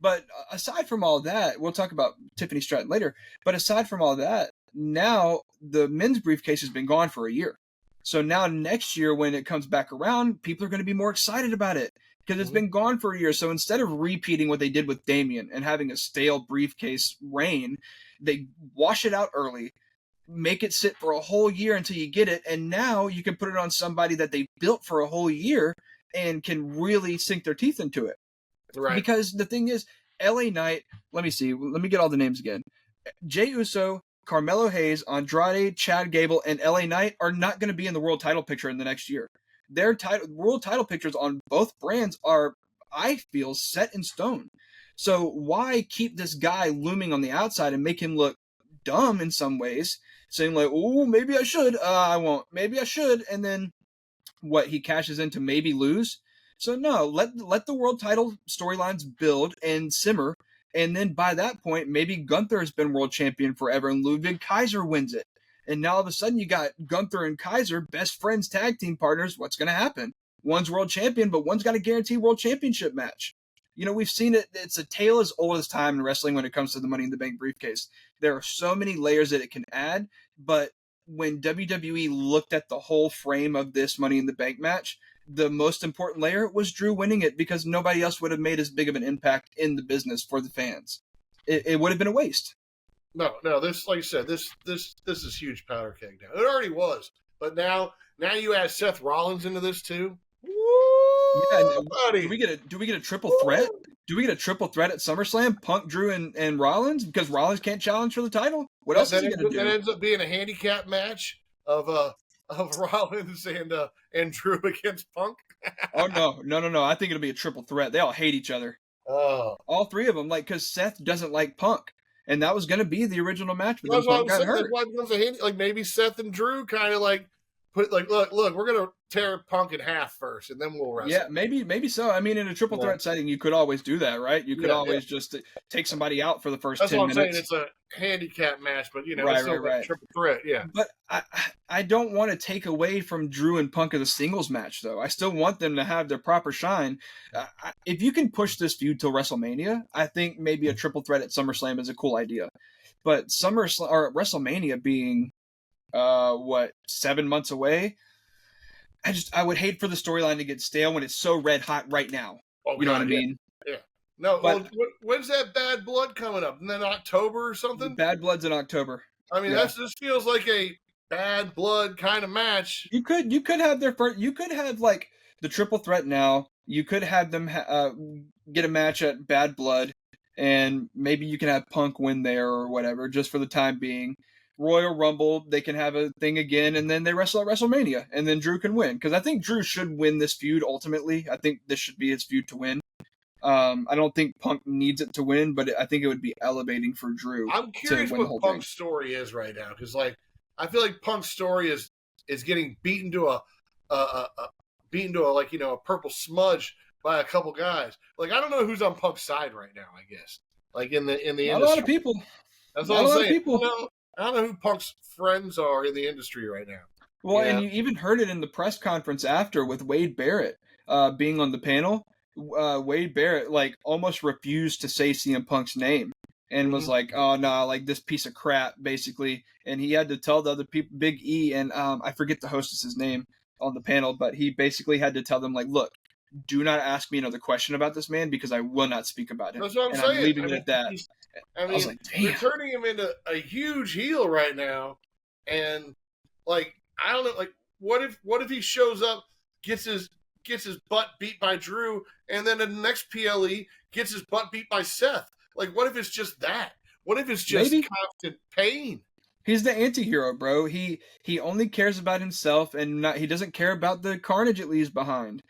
But aside from all that, we'll talk about Tiffany Stratton later. But aside from all that, now the men's briefcase has been gone for a year. So now next year when it comes back around, people are going to be more excited about it because it's been gone for a year. So instead of repeating what they did with Damian and having a stale briefcase reign, they wash it out early, make it sit for a whole year until you get it. And now you can put it on somebody that they built for a whole year and can really sink their teeth into it. Right. Because the thing is, LA Knight, let me get all the names again. Jey Uso, Carmelo Hayes, Andrade, Chad Gable, and LA Knight are not going to be in the world title picture in the next year. Their world title pictures on both brands are, I feel, set in stone. So why keep this guy looming on the outside and make him look dumb in some ways, saying like, oh, maybe I should, I won't, maybe I should, and then what, he cashes in to maybe lose? So no, let the world title storylines build and simmer, and then by that point, maybe Gunther has been world champion forever and Ludwig Kaiser wins it. And now all of a sudden you got Gunther and Kaiser, best friends, tag team partners. What's going to happen? One's world champion, but one's got a guaranteed world championship match. We've seen it. It's a tale as old as time in wrestling when it comes to the Money in the Bank briefcase. There are so many layers that it can add, but when WWE looked at the whole frame of this Money in the Bank match, the most important layer was Drew winning it because nobody else would have made as big of an impact in the business for the fans. It would have been a waste. No. This, like you said, this is huge powder keg now. It already was, but now you add Seth Rollins into this too. Woo, yeah, buddy. Do we get a triple threat? Do we get a triple threat at SummerSlam? Punk, Drew, and Rollins because Rollins can't challenge for the title. What else is he going to do? That ends up being a handicap match of Rollins and Drew against Punk. Oh no! I think it'll be a triple threat. They all hate each other. Oh, all three of them, because Seth doesn't like Punk, and that was going to be the original match, but then Punk got hurt. Like maybe Seth and Drew kind of like put like, look, we're going to tear Punk in half first, and then we'll wrestle. Yeah, maybe so. I mean, in a triple threat setting, you could always do that, right? You could always just take somebody out for the first 10 minutes. That's what I'm saying. It's a handicap match, but it's still a triple threat. Yeah, but I don't want to take away from Drew and Punk of the singles match, though. I still want them to have their proper shine. If you can push this feud till WrestleMania, I think maybe a triple threat at SummerSlam is a cool idea. But WrestleMania being 7 months away, I would hate for the storyline to get stale when it's so red hot right now. Oh, you know what I mean? Yeah. No, but, when's that Bad Blood coming up? And then October or something? Bad Blood's in October. I mean, this feels like a Bad Blood kind of match. You could have their first. You could have like the triple threat now. You could have them get a match at Bad Blood, and maybe you can have Punk win there or whatever, just for the time being. Royal Rumble, they can have a thing again, and then they wrestle at WrestleMania, and then Drew can win. Because I think Drew should win this feud ultimately. I think this should be his feud to win. I don't think Punk needs it to win, but I think it would be elevating for Drew. I'm curious what Punk's story is right now, because I feel like Punk's story is getting beaten to a purple smudge by a couple guys. Like, I don't know who's on Punk's side right now. I guess in the industry, a lot of people. That's what I'm saying. I don't know who Punk's friends are in the industry right now. Well, and you even heard it in the press conference after with Wade Barrett being on the panel. Wade Barrett almost refused to say CM Punk's name and was like, "Oh no, this piece of crap," basically. And he had to tell the other people, Big E and I forget the hostess's name on the panel, but he basically had to tell them look, do not ask me another question about this man because I will not speak about him. That's what I'm saying. I'm leaving it at that. I mean, they're turning him into a huge heel right now, and I don't know, what if he shows up, gets his butt beat by Drew, and then in the next PLE gets his butt beat by Seth? What if it's just that? What if it's just constant pain? He's the anti-hero, bro. He only cares about himself, and he doesn't care about the carnage it leaves behind.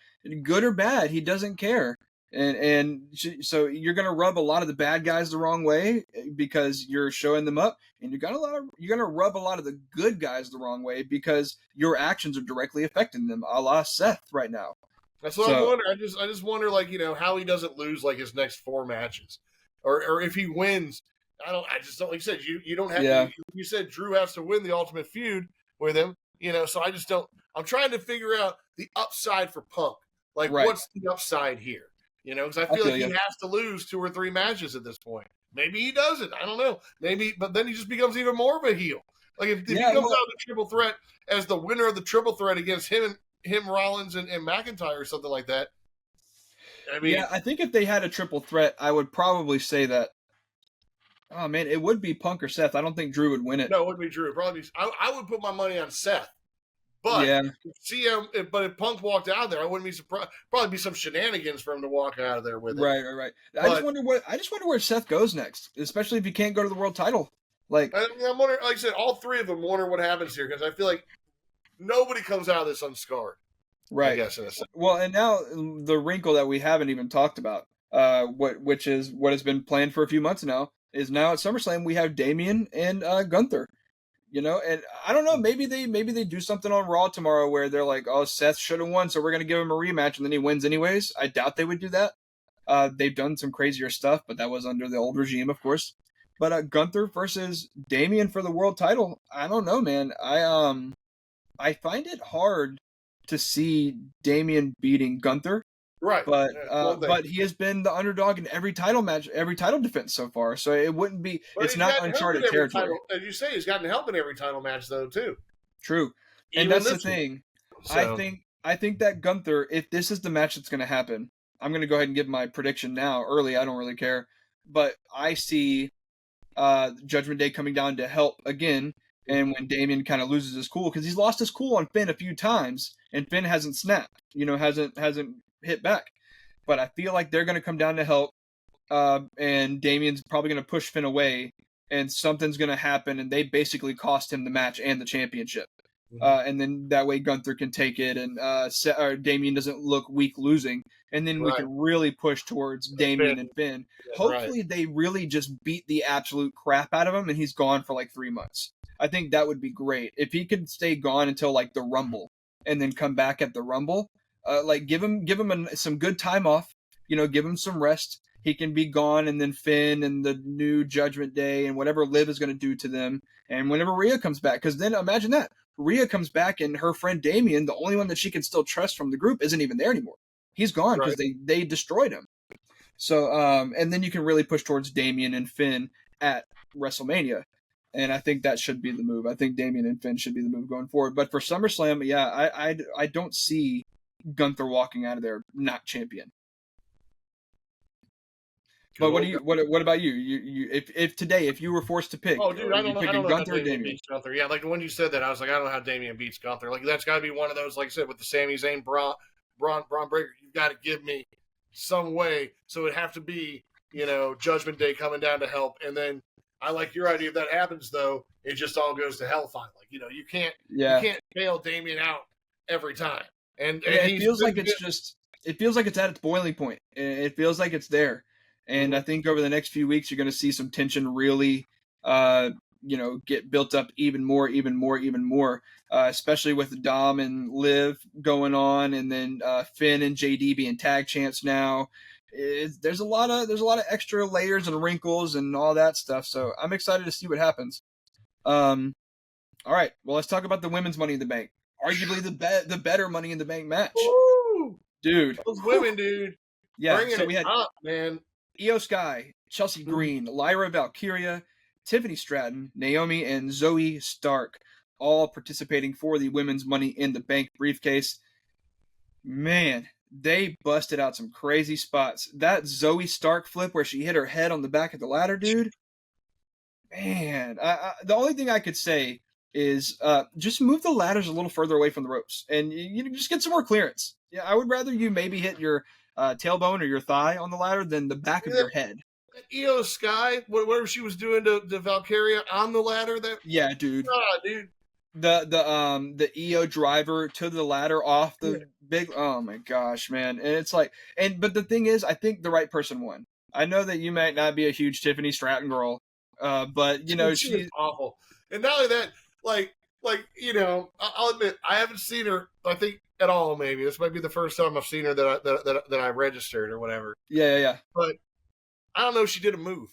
Good or bad, he doesn't care. So you're gonna rub a lot of the bad guys the wrong way because you're showing them up, and you're gonna rub a lot of the good guys the wrong way because your actions are directly affecting them, a la Seth right now. That's what I'm wondering. I just wonder, like, how he doesn't lose like his next 4 matches, or if he wins. I just don't. Like you said, you don't have. Yeah. You said Drew has to win the Ultimate Feud with him. So I just don't. I'm trying to figure out the upside for Punk. Like, what's the upside here? Because I feel like he has to lose 2 or 3 matches at this point. Maybe he doesn't. I don't know. Maybe, but then he just becomes even more of a heel. Like if he comes out of the triple threat as the winner of the triple threat against him, Rollins, and McIntyre or something like that. I mean, I think if they had a triple threat, I would probably say that. Oh man, it would be Punk or Seth. I don't think Drew would win it. No, it would be Drew. Probably. I would put my money on Seth. But but if Punk walked out of there, I wouldn't be surprised. Probably be some shenanigans for him to walk out of there with it. Right. I just wonder where Seth goes next, especially if he can't go to the world title. Like, I'm wondering, like I said, all 3 of them wonder what happens here because I feel like nobody comes out of this unscarred. Right. I guess in a sense. Well, and now the wrinkle that we haven't even talked about, which is what has been planned for a few months now, is now at SummerSlam we have Damian and Gunther. And I don't know, maybe they do something on Raw tomorrow where they're like, oh, Seth should have won, so we're gonna give him a rematch, and then he wins anyways. I doubt they would do that. They've done some crazier stuff, but that was under the old regime, of course. But Gunther versus Damian for the world title, I don't know, man. I find it hard to see Damian beating Gunther. Right. But he has been the underdog in every title match, every title defense so far. So it wouldn't be. It's not uncharted territory. As you say, he's gotten help in every title match though too. True, and that's the thing. So. I think that Gunther, if this is the match that's going to happen, I'm going to go ahead and give my prediction now. Early, I don't really care, but I see Judgment Day coming down to help again. And when Damian kind of loses his cool, because he's lost his cool on Finn a few times, and Finn hasn't snapped, hasn't hit back. But I feel like they're going to come down to help, and Damian's probably going to push Finn away, and something's going to happen, and they basically cost him the match and the championship. And then that way Gunther can take it, and Damian doesn't look weak losing, and then we can really push towards Damian and Finn. Hopefully they really just beat the absolute crap out of him, and he's gone for like 3 months. I think that would be great if he could stay gone until like the Rumble, and then come back at the Rumble. Give him some good time off. Give him some rest. He can be gone, and then Finn and the new Judgment Day and whatever Liv is going to do to them. And whenever Rhea comes back, because then imagine that Rhea comes back and her friend Damian, the only one that she can still trust from the group, isn't even there anymore. He's gone because they destroyed him. So and then you can really push towards Damian and Finn at WrestleMania. And I think that should be the move. I think Damian and Finn should be the move going forward. But for SummerSlam, I don't see Gunther walking out of there not champion. But what about you? You if today, if you were forced to pick, I don't know Gunther how or Damian beats Gunther. Yeah, like when you said that, I was like, I don't know how Damian beats Gunther. Like that's got to be one of those, like I said, with the Sami Zayn, Braun Breaker. You've got to give me some way. So it'd have to be, Judgment Day coming down to help, and then. I like your idea. If that happens, though, it just all goes to hell finally. You can't bail Damian out every time. And it feels like it's at its boiling point. It feels like it's there. And I think over the next few weeks, you're going to see some tension really, get built up even more, especially with Dom and Liv going on, and then Finn and JD being tag champs now. There's a lot of extra layers and wrinkles and all that stuff. So I'm excited to see what happens. All right. Well, let's talk about the women's Money in the Bank. Arguably the better Money in the Bank match. Woo! Dude. Those women, dude. Yeah. Bringing so we had up, man. Io Sky, Chelsea Green, Lyra Valkyria, Tiffany Stratton, Naomi, and Zoe Stark, all participating for the women's Money in the Bank briefcase. Man, they busted out some crazy spots. That Zoe Stark flip where she hit her head on the back of the ladder, dude. Man, the only thing I could say is just move the ladders a little further away from the ropes, and you just get some more clearance. Yeah, I would rather you maybe hit your tailbone or your thigh on the ladder than the back of your head. Io Sky, whatever she was doing to Valkyria on the ladder there. Yeah, dude. Dude. the EO driver to the ladder off the big. Oh my gosh, man! And it's like, but the thing is, I think the right person won. I know that you might not be a huge Tiffany Stratton girl, but you know she was she. awful. And not only that, I'll admit I haven't seen her. I think at all. Maybe this might be the first time I've seen her that I registered or whatever. Yeah. But I don't know if she did a move.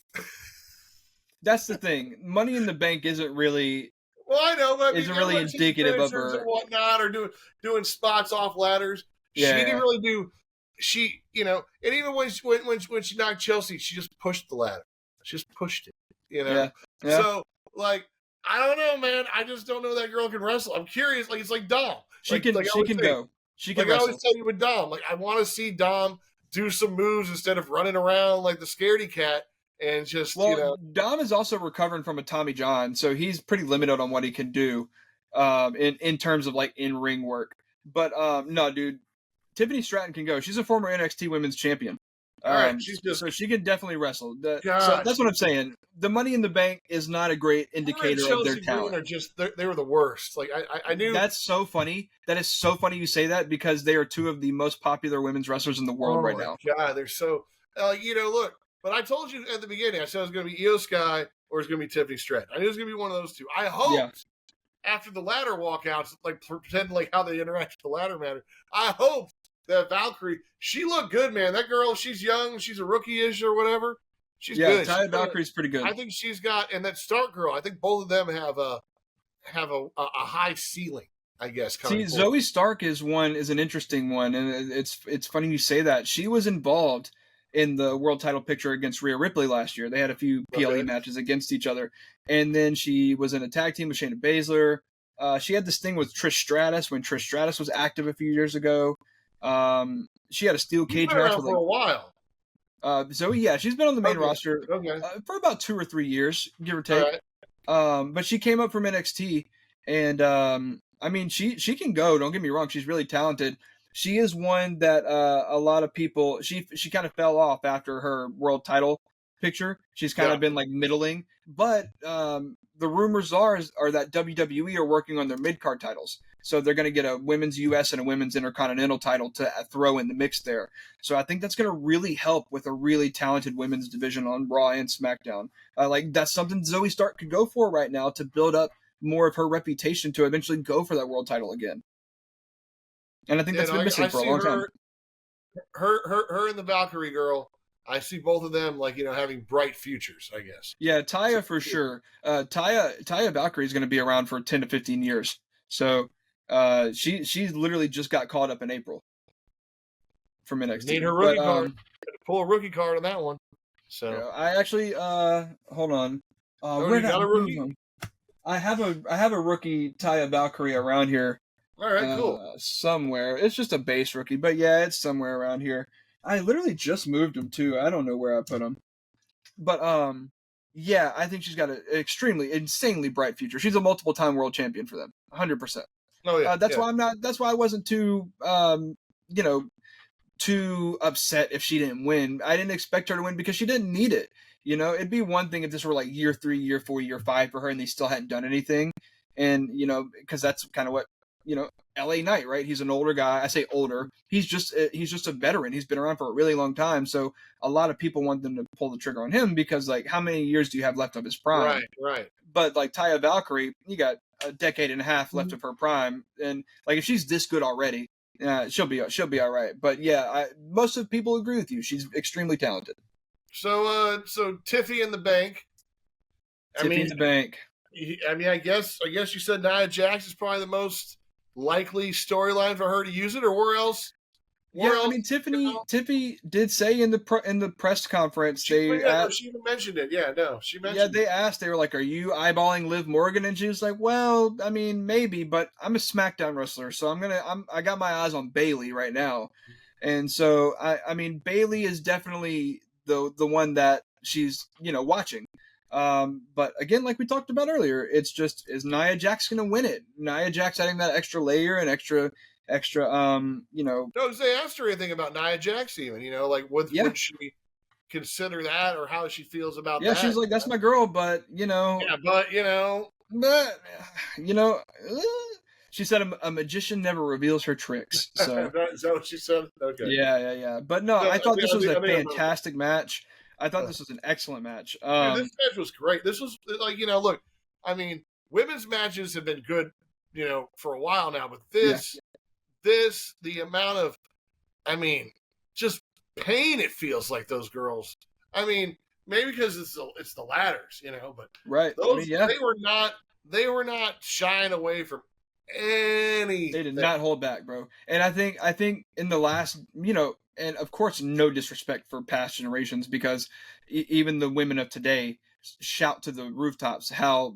That's the thing. Money in the Bank isn't really. Well, I know, but isn't really indicative of her and whatnot, or doing spots off ladders. She didn't really do. She, and even when she knocked Chelsea, she just pushed the ladder. She just pushed it. Yeah. So I don't know, man. I just don't know that girl can wrestle. I'm curious. It's like Dom. She can go. She can wrestle. I always tell you with Dom. I want to see Dom do some moves instead of running around like the scaredy cat. And just, Dom is also recovering from a Tommy John, so he's pretty limited on what he can do in terms of in-ring work. But no, dude, Tiffany Stratton can go. She's a former NXT Women's Champion. All right, so she can definitely wrestle. So that's what I'm saying. The Money in the Bank is not a great indicator of their talent. They were the worst. I knew. That's so funny. That is so funny you say that, because they are two of the most popular women's wrestlers in the world right now. God, they're so. Look. But I told you at the beginning, I said it was going to be Io Sky or it's going to be Tiffany Stratton. I knew it was going to be one of those two. I hoped after the ladder walkouts, pretend how they interact with the ladder matter. I hoped that Valkyrie, she looked good, man. That girl, she's young, she's a rookie-ish or whatever. She's good. Taya Valkyrie's pretty good. I think she's got, and that Stark girl, I think both of them have a high ceiling, I guess. See, Zoe Stark is an interesting one, and it's funny you say that. She was involved in the world title picture against Rhea Ripley last year. They had a few PLE matches against each other. And then she was in a tag team with Shayna Baszler. She had this thing with Trish Stratus when Trish Stratus was active a few years ago. She had a steel cage match for a while. Zoe, she's been on the main roster for about 2 or 3 years, give or take. Right. But she came up from NXT, and she can go. Don't get me wrong; she's really talented. She is one that a lot of people. She kind of fell off after her world title picture. She's kind of been middling, but the rumors are that WWE are working on their mid card titles. So they're going to get a women's US and a women's intercontinental title to throw in the mix there. So I think that's going to really help with a really talented women's division on Raw and SmackDown. That's something Zoe Stark could go for right now to build up more of her reputation to eventually go for that world title again. And I think that's been missing for a long time. Her and the Valkyrie girl, I see both of them having bright futures, I guess. Yeah, Taya for sure. Taya Valkyrie is going to be around for 10 to 15 years. So she literally just got caught up in April from NXT. Need her rookie card. Pull a rookie card on that one. So I actually hold on. Where did I move him? I have a rookie Taya Valkyrie around here. All right, cool. Somewhere. It's just a base rookie, but yeah, it's somewhere around here. I literally just moved him too. I don't know where I put him. But I think she's got an insanely bright future. She's a multiple time world champion for them. 100%. Oh yeah. That's why I wasn't too too upset if she didn't win. I didn't expect her to win because she didn't need it. It'd be one thing if this were year 3, year 4, year 5 for her and they still hadn't done anything. And, because that's kind of what, LA Knight, right? He's an older guy. I say older. He's just a veteran. He's been around for a really long time. So a lot of people want them to pull the trigger on him because, how many years do you have left of his prime? Right. But Taya Valkyrie, you got a decade and a half left of her prime, and if she's this good already, she'll be all right. But yeah, most of people agree with you. She's extremely talented. So Tiffy in the Bank. Tiffy in the Bank. I guess you said Nia Jax is probably the most likely storyline for her to use it, or where else? Tiffy did say in the press conference she even mentioned it. She mentioned. Yeah, they asked. They were like, "Are you eyeballing Liv Morgan?" And she was like, "Well, maybe, but I'm a SmackDown wrestler, so I got my eyes on Bayley right now." And so Bayley is definitely the one that she's watching. But again, like we talked about earlier, it's just, is Nia Jax going to win it? Nia Jax adding that extra layer and extra. No, they asked her anything about Nia Jax even, would she consider that or how she feels about that? Yeah, she's like, that's my girl, but. Yeah, but, but you know, she said a magician never reveals her tricks. So Is that what she said? Okay. yeah. But no, No, I thought this was a I think I remember. fantastic match. I thought this was an excellent match. Dude, this match was great. This was like, look, I mean, women's matches have been good, for a while now, but the amount of, I mean, just pain it feels like those girls. I mean, maybe because it's the ladders, but right. those they were not shying away from anything. They did not hold back, bro. And I think in the last, and of course, no disrespect for past generations, because even the women of today shout to the rooftops how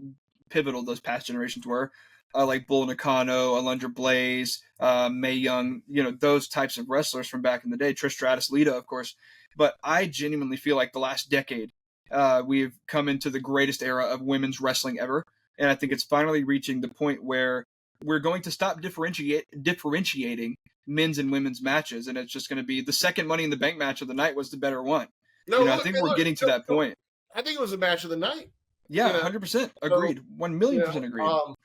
pivotal those past generations were. Like Bull Nakano, Alundra Blaze, Mae Young, those types of wrestlers from back in the day. Trish Stratus, Lita, of course. But I genuinely feel like the last decade, we've come into the greatest era of women's wrestling ever. And I think it's finally reaching the point where we're going to stop differentiating men's and women's matches. And it's just going to be the second Money in the Bank match of the night was the better one. No, I think we're getting to that point. I think it was a match of the night. Yeah, 100% agreed. 1,000,000% agreed.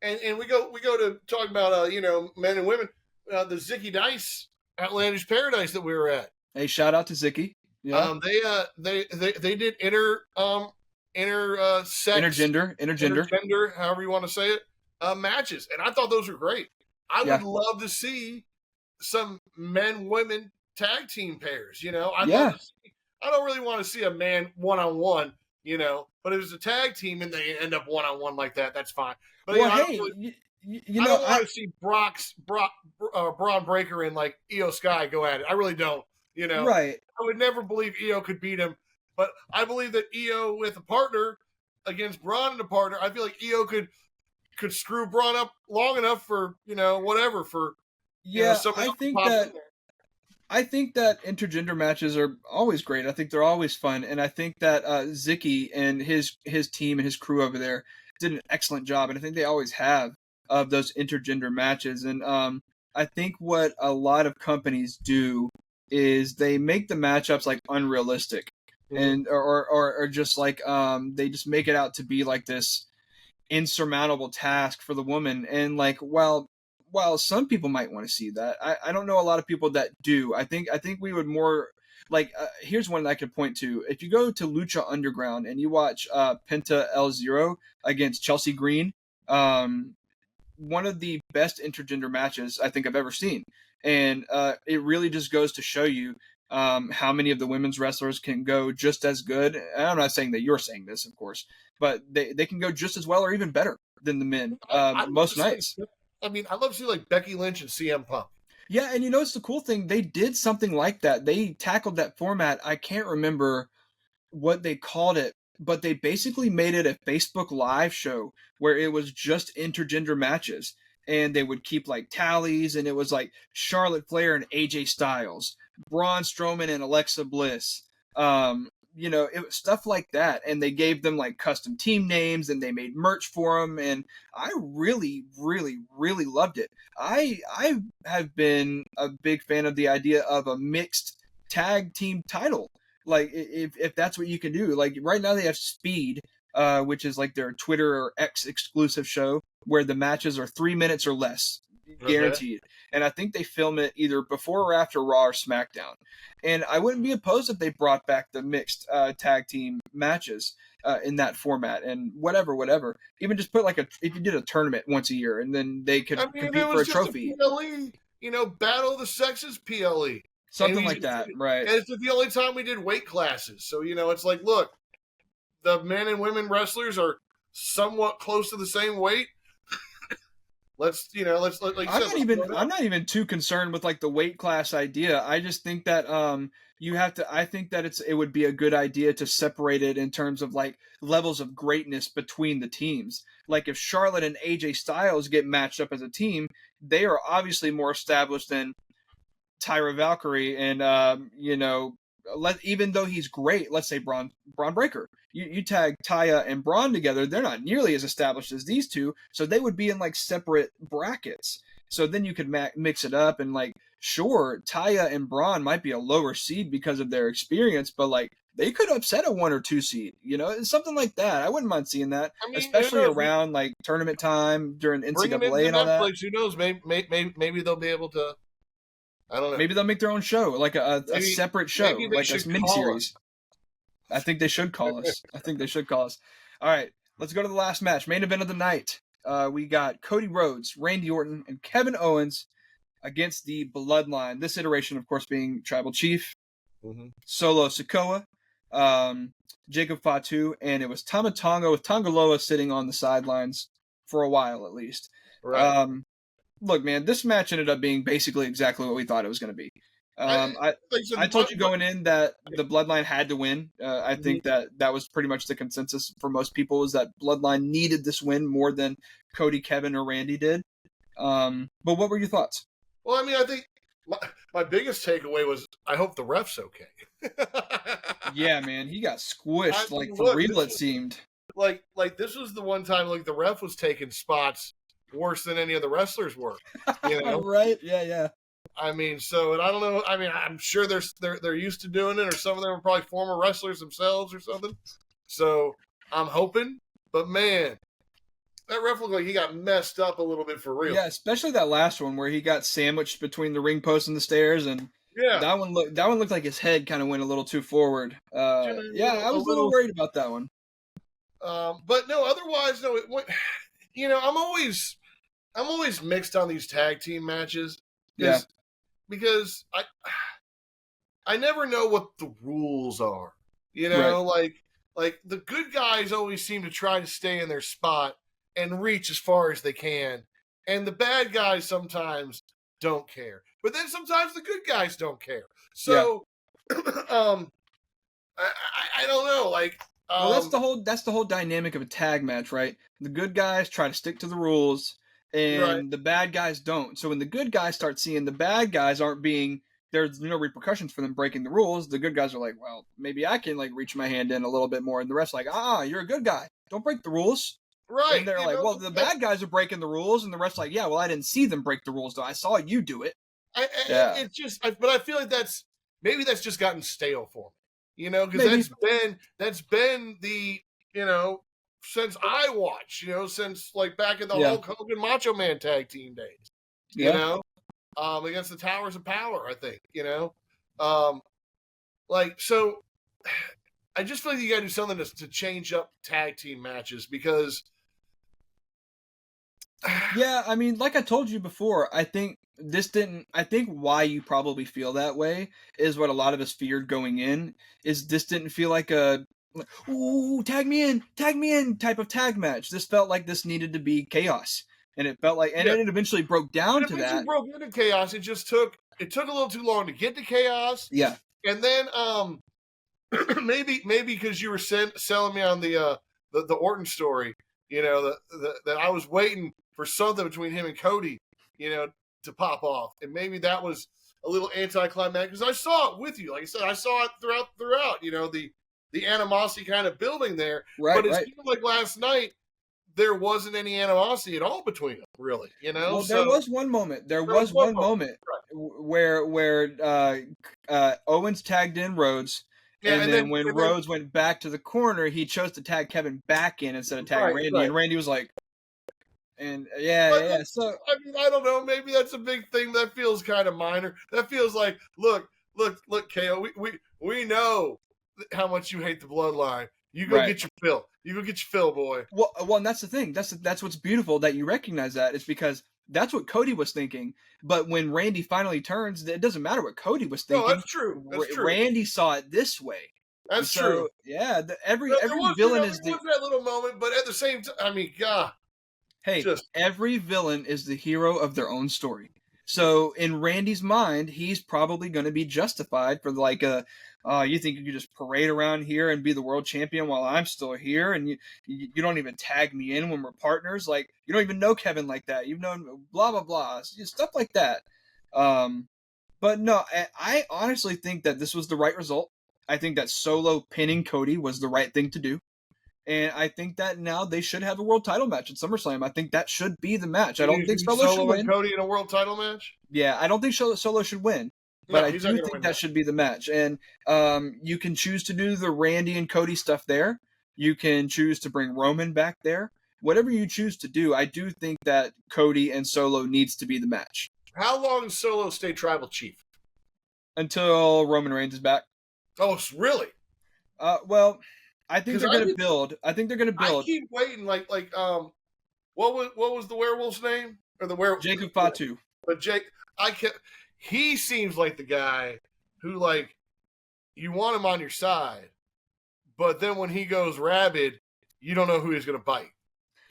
And we go to talk about men and women. The Zicky Dice Outlandish Paradise that we were at. Hey, shout out to Zicky. Yeah. They did intergender, however you want to say it, matches, and I thought those were great. I would love to see some men-women tag team pairs. I don't really want to see a man one-on-one. But if it's a tag team and they end up one-on-one like that, that's fine. But well, I don't want to see Braun Breaker and like Io Sky go at it. I really don't. Right. I would never believe Io could beat him, but I believe that Io with a partner against Braun and a partner, I feel like Io could screw Braun up long enough for whatever for. I think that intergender matches are always great. I think they're always fun, and I think that Zicky and his team and his crew over there did an excellent job, and I think they always have of those intergender matches. And I think what a lot of companies do is they make the matchups like unrealistic, and or just like they just make it out to be like this insurmountable task for the woman. And like, while some people might want to see that, I don't know a lot of people that do. I think we would more like, here's one that I could point to. If you go to Lucha Underground and you watch Penta El Zero against Chelsea Green, one of the best intergender matches I think I've ever seen. And it really just goes to show you how many of the women's wrestlers can go just as good. And I'm not saying that you're saying this, of course, but they can go just as well or even better than the men most nights. I mean, I love to see like Becky Lynch and CM Punk. Yeah, and it's the cool thing. They did something like that. They tackled that format. I can't remember what they called it, but they basically made it a Facebook Live show where it was just intergender matches. And they would keep like tallies, and it was like Charlotte Flair and AJ Styles, Braun Strowman and Alexa Bliss. It was stuff like that, and they gave them like custom team names, and they made merch for them, and I really, really, really loved it. I have been a big fan of the idea of a mixed tag team title, like if that's what you can do. Like right now they have Speed, which is like their Twitter or X exclusive show where the matches are 3 minutes or less, guaranteed. Okay. And I think they film it either before or after Raw or SmackDown. And I wouldn't be opposed if they brought back the mixed tag team matches in that format, and whatever. Even just put if you did a tournament once a year, and then they could compete for a trophy. PLE, Battle of the Sexes PLE. Something like that, right. And it's the only time we did weight classes. So, it's like, look, the men and women wrestlers are somewhat close to the same weight. I'm not even too concerned with like the weight class idea. I just think that I think that it would be a good idea to separate it in terms of like levels of greatness between the teams. Like if Charlotte and AJ Styles get matched up as a team, they are obviously more established than Tyra Valkyrie and even though he's great, let's say Braun Breaker. You tag Taya and Braun together, they're not nearly as established as these two, so they would be in like separate brackets. So then you could mix it up, and like, sure, Taya and Braun might be a lower seed because of their experience, but like they could upset a 1 or 2 seed. It's something like that. I wouldn't mind seeing that, I mean, especially around like tournament time during bring them NCAA into and all that. Netflix. Who knows? Maybe they'll be able to. I don't know. Maybe they'll make their own show, like a separate show, like a miniseries. I think they should call us. All right, let's go to the last match, main event of the night. We got Cody Rhodes, Randy Orton, and Kevin Owens against the Bloodline. This iteration, of course, being Tribal Chief, Solo Sikoa, Jacob Fatu, and it was Tama Tonga with Tongaloa sitting on the sidelines for a while at least. Right. Look, man, this match ended up being basically exactly what we thought it was going to be. I told you going in that the Bloodline had to win. I think that was pretty much the consensus for most people, is that Bloodline needed this win more than Cody, Kevin, or Randy did. But what were your thoughts? Well, I mean, I think my biggest takeaway was I hope the ref's okay. Yeah, man, he got squished for real. It seemed like this was the one time like the ref was taking spots worse than any of the wrestlers were. Right? Yeah. I mean, and I don't know. I mean, I'm sure they're used to doing it, or some of them are probably former wrestlers themselves or something. So I'm hoping, but man, that ref looked like he got messed up a little bit for real. Yeah, especially that last one where he got sandwiched between the ring post and the stairs, and that one looked like his head kind of went a little too forward. I was a little worried about that one. But no, otherwise, no. It went, I'm always mixed on these tag team matches. Yeah. Because I never know what the rules are. Like the good guys always seem to try to stay in their spot and reach as far as they can. And the bad guys sometimes don't care. But then sometimes the good guys don't care. So I don't know. Like that's the whole dynamic of a tag match, right? The good guys try to stick to the rules, and the bad guys don't. So when the good guys start seeing the bad guys there's no repercussions for them breaking the rules, the good guys are like, well, maybe I can like reach my hand in a little bit more. And the rest like, you're a good guy. Don't break the rules. Right. And they're like, well, the bad guys are breaking the rules. And the rest like, yeah, well, I didn't see them break the rules, though. I saw you do it. It's just, but I feel like that's just gotten stale for me, because that's been the, since I watch, since like back in the Hulk Hogan Macho Man tag team days, against the Towers of Power, I think, so I just feel like you got to do something to change up tag team matches because. Yeah, I mean, like I told you before, I think why you probably feel that way is what a lot of us feared going in, is this didn't feel like a, ooh, tag me in type of tag match. This felt like this needed to be chaos. And it felt like, and it eventually broke down to that. It broke into chaos. It took a little too long to get to chaos. Yeah. And then, maybe because you were selling me on the Orton story, that I was waiting for something between him and Cody, to pop off. And maybe that was a little anticlimactic because I saw it with you. Like I said, I saw it throughout, the animosity kind of building there. Right. But it seemed like last night, there wasn't any animosity at all between them, really. Well, there was one moment. There was one moment where Owens tagged in Rhodes, and then when Rhodes went back to the corner, he chose to tag Kevin back in instead of tagging Randy, and Randy was like, and So I mean, I don't know. Maybe that's a big thing. That feels kind of minor. That feels like, look, KO. We know how much you hate the Bloodline. You go get your fill. You go get your fill, boy. Well, and that's the thing. That's what's beautiful that you recognize that. Is because that's what Cody was thinking. But when Randy finally turns, it doesn't matter what Cody was thinking. No, that's true. Randy saw it this way. That's true. Yeah, every villain is that little moment, but at the same time, I mean, God. Hey, every villain is the hero of their own story. So in Randy's mind, he's probably going to be justified for like you think you could just parade around here and be the world champion while I'm still here, and you don't even tag me in when we're partners. Like, you don't even know Kevin like that. You've known blah, blah, blah. Stuff like that. But no, I honestly think that this was the right result. I think that Solo pinning Cody was the right thing to do. And I think that now they should have a world title match at SummerSlam. I think that should be the match. I don't think Solo should win. And Cody in a world title match? Yeah, I don't think Solo should win. But No, I he's not do going to think win that should be the match. And you can choose to do the Randy and Cody stuff there. You can choose to bring Roman back there. Whatever you choose to do, I do think that Cody and Solo needs to be the match How long does Solo stay tribal chief? until Roman Reigns is back. Oh, really? Well, I think 'Cause they're I going to would- build. I think they're going to I build keep waiting. What was the werewolf's name? Or the werewolf? Jacob Fatu. But Jake, he seems like the guy who, like, you want him on your side, but then when he goes rabid, you don't know who he's going to bite.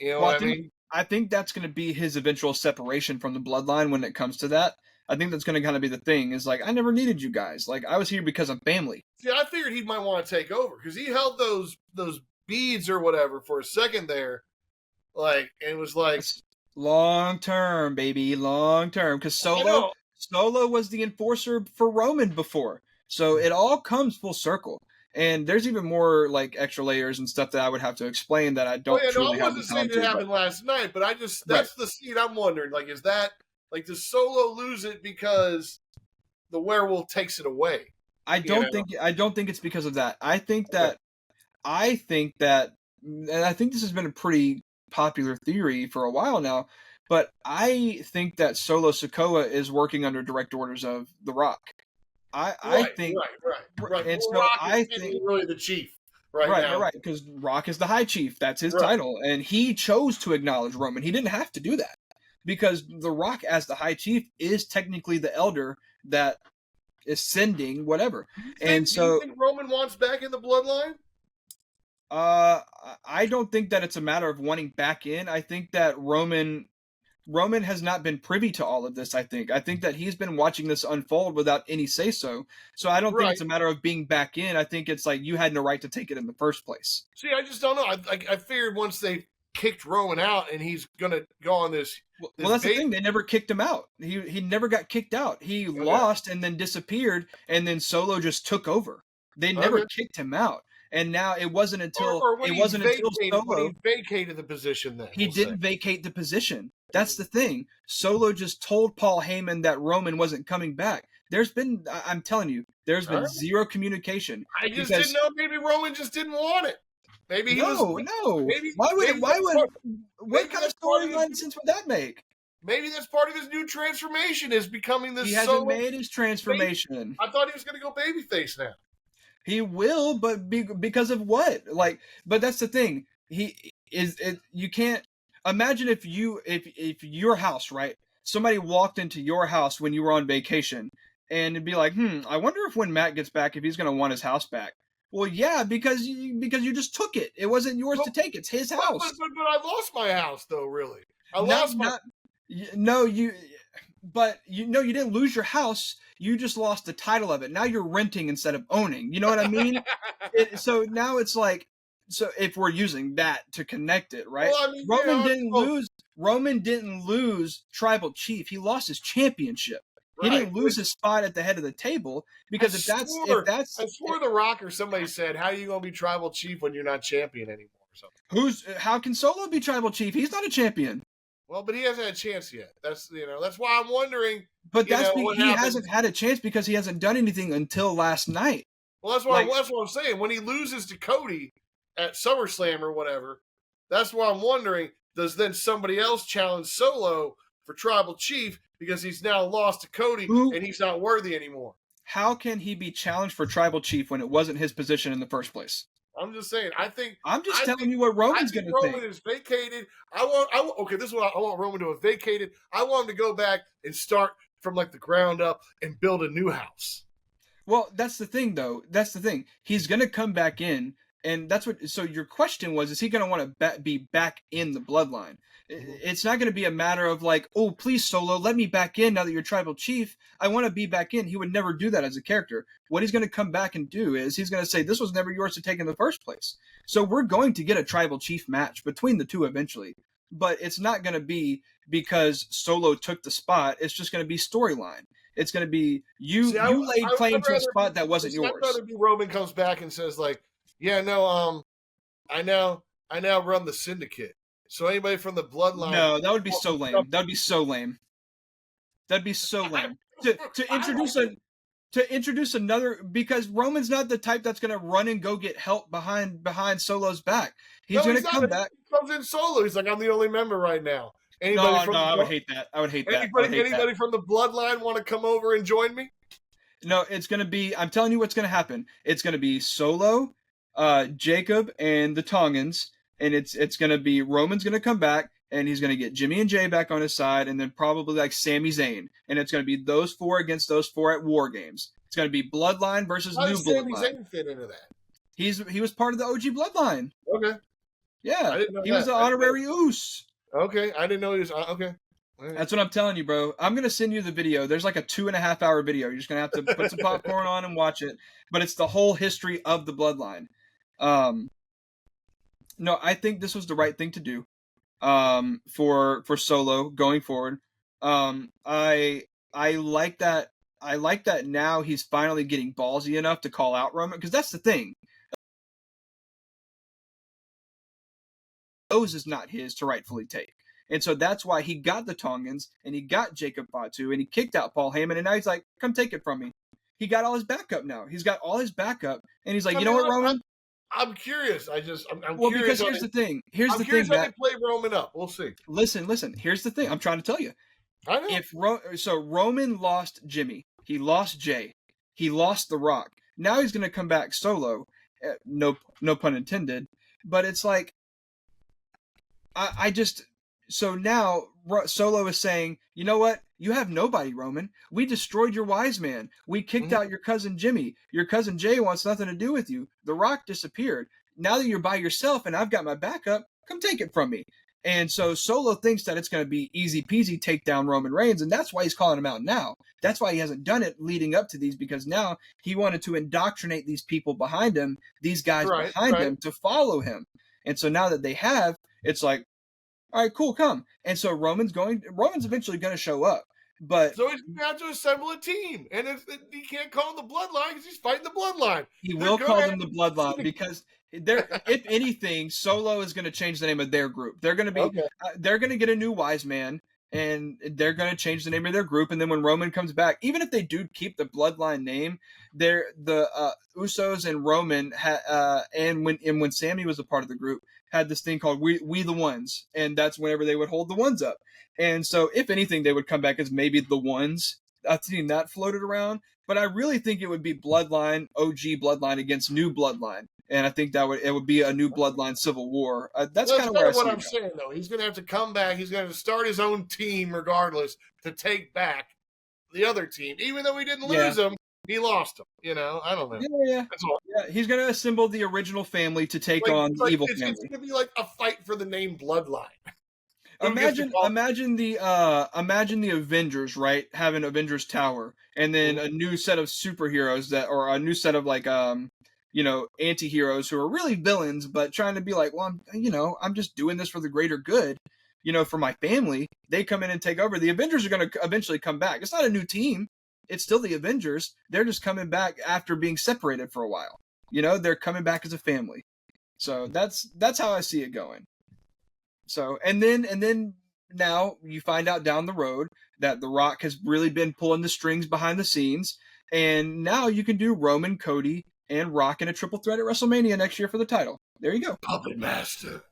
You know Well, what I mean? I think that's going to be his eventual separation from the bloodline when it comes to that. I think that's going to kind of be the thing. Is like, I never needed you guys. Like, I was here because of family. See, I figured he might want to take over because he held those beads or whatever for a second there, like, and it was like, Long term, baby, long term. Because Solo was the enforcer for Roman before, so it all comes full circle. And there's even more like extra layers and stuff that I would have to explain that I don't truly I have the wasn't time saying to. it happened last night, but that's the scene I'm wondering. Like, is that like does Solo lose it because the werewolf takes it away? I don't think it's because of that. I think that and I think this has been a pretty popular theory for a while now, but I think that Solo Sikoa is working under direct orders of The Rock. I think right. And Well, so Rock I is think really the chief now. right, because Rock is the High Chief. That's his title, and he chose to acknowledge Roman. He didn't have to do that because The Rock, as the High Chief, is technically the elder that is sending whatever. Do you think Roman wants back in the bloodline? I don't think that it's a matter of wanting back in. I think that Roman has not been privy to all of this. I think that he's been watching this unfold without any say so. So I don't think it's a matter of being back in. I think it's like you had no right to take it in the first place. See, I just don't know. I figured once they kicked Roman out and he's gonna go on this. Well, that's the thing. They never kicked him out. He never got kicked out. He lost and then disappeared, and then Solo just took over. They never kicked him out. And now it wasn't until Solo when he vacated the position. Then he didn't vacate the position. That's the thing. Solo just told Paul Heyman that Roman wasn't coming back. I'm telling you, there's been zero communication. I just didn't know. Maybe Roman just didn't want it. Maybe no. What kind of storyline sense would that make? Maybe that's part of his new transformation is becoming this. He hasn't made his transformation. I thought he was going to go babyface now. He will, but because of what? Like, but that's the thing. You can't imagine if your house, right? Somebody walked into your house when you were on vacation, and it'd be like, I wonder if when Matt gets back, if he's going to want his house back. Well, yeah, because you just took it. It wasn't yours to take. It's his house. But I lost my house, though. Really, you didn't lose your house. You just lost the title of it. Now you're renting instead of owning. You know what I mean? So now it's like, so if we're using that to connect it, right? Well, I mean, Roman didn't lose Tribal Chief. He lost his championship. He didn't lose his spot at the head of the table because I swore The Rock or somebody said, "How are you going to be Tribal Chief when you're not champion anymore?" Or something. How can Solo be Tribal Chief? He's not a champion. Well, but he hasn't had a chance yet. That's why I'm wondering. But he hasn't had a chance because he hasn't done anything until last night. Well, that's what I'm saying. When he loses to Cody at SummerSlam or whatever, that's why I'm wondering, does then somebody else challenge Solo for Tribal Chief because he's now lost to Cody and he's not worthy anymore? How can he be challenged for Tribal Chief when it wasn't his position in the first place? I'm just saying. I'm just telling you what Roman's going to think. Roman is vacated. This is what I want Roman to have vacated. I want him to go back and start from like the ground up and build a new house. Well, that's the thing, though. That's the thing. He's going to come back in, and that's what. So your question was: is he going to want to be back in the bloodline? It's not going to be a matter of like, oh, please, Solo, let me back in now that you're Tribal Chief. I want to be back in. He would never do that as a character. What he's going to come back and do is he's going to say, this was never yours to take in the first place. So we're going to get a Tribal Chief match between the two eventually. But it's not going to be because Solo took the spot. It's just going to be storyline. It's going to be you laid claim to a spot that wasn't yours. I'd rather be Roman comes back and says like, yeah, no, I now run the Syndicate. So anybody from the bloodline? No, that would be so lame. That'd be so lame. To introduce to introduce another, because Roman's not the type that's going to run and go get help behind Solo's back. He's going to come back. He comes in solo. He's like, I'm the only member right now. I would hate that. Anybody from the bloodline want to come over and join me? No, it's going to be, I'm telling you what's going to happen. It's going to be Solo, Jacob, and the Tongans, and it's going to be Roman's going to come back, and he's going to get Jimmy and Jay back on his side, and then probably like Sami Zayn, and it's going to be those 4 against those 4 at War Games. It's going to be Bloodline versus New Bloodline. How does Sami Zayn fit into that? He was part of the OG Bloodline. Okay. Yeah, he was an honorary Uso. Okay, I didn't know he was. Okay. Right. That's what I'm telling you, bro. I'm going to send you the video. There's like a 2.5-hour video. You're just going to have to put some popcorn on and watch it. But it's the whole history of the Bloodline. No, I think this was the right thing to do for Solo going forward. I like that. I like that now he's finally getting ballsy enough to call out Roman, because that's the thing. Those is not his to rightfully take. And so that's why he got the Tongans, and he got Jacob Fatu, and he kicked out Paul Heyman, and now he's like, come take it from me. He got all his backup now. He's got all his backup, and he's like, you know what, Roman? I'm curious. I'm well, curious. Because here's the thing. I'm curious how they play Roman up. We'll see. Listen. Here's the thing. I'm trying to tell you. I know. So Roman lost Jimmy. He lost Jay. He lost The Rock. Now he's going to come back solo. No pun intended. But it's like, so now Solo is saying, you know what? You have nobody, Roman. We destroyed your wise man. We kicked out your cousin Jimmy. Your cousin Jay wants nothing to do with you. The Rock disappeared. Now that you're by yourself and I've got my backup, come take it from me. And so Solo thinks that it's going to be easy peasy take down Roman Reigns, and that's why he's calling him out now. That's why he hasn't done it leading up to these, because now he wanted to indoctrinate these people behind him, these guys behind him, to follow him. And so now that they have, it's like, all right, cool, come. And so Roman's eventually going to show up. But so he's going to have to assemble a team. And he can't call them the Bloodline because he's fighting the Bloodline. He will call them the Bloodline because if anything, Solo is going to change the name of their group. They're going to be they're going to get a new wise man, and they're going to change the name of their group. And then when Roman comes back, even if they do keep the Bloodline name, the Usos and Roman and when Sammy was a part of the group, had this thing called we the Ones, and that's whenever they would hold the Ones up. And so if anything, they would come back as maybe the Ones. I've seen that floated around, but I really think it would be Bloodline, OG Bloodline against New Bloodline. And I think it would be a New Bloodline civil war. That's kind of what I'm saying, though. He's going to have to come back. He's going to have to start his own team regardless to take back the other team. Even though he didn't lose them, he lost them. You know, I don't know. Yeah. He's going to assemble the original family to take on the evil family. It's going to be like a fight for the name Bloodline. Imagine the Avengers, right? Having Avengers Tower, and then a new set of superheroes or a new set of like anti-heroes who are really villains, but trying to be like, well, I'm just doing this for the greater good, for my family. They come in and take over. The Avengers are going to eventually come back. It's not a new team. It's still the Avengers. They're just coming back after being separated for a while. They're coming back as a family. So that's how I see it going. So, and then now you find out down the road that The Rock has really been pulling the strings behind the scenes. And now you can do Roman, Cody, and Rock in a triple threat at WrestleMania next year for the title. There you go. Puppet Master.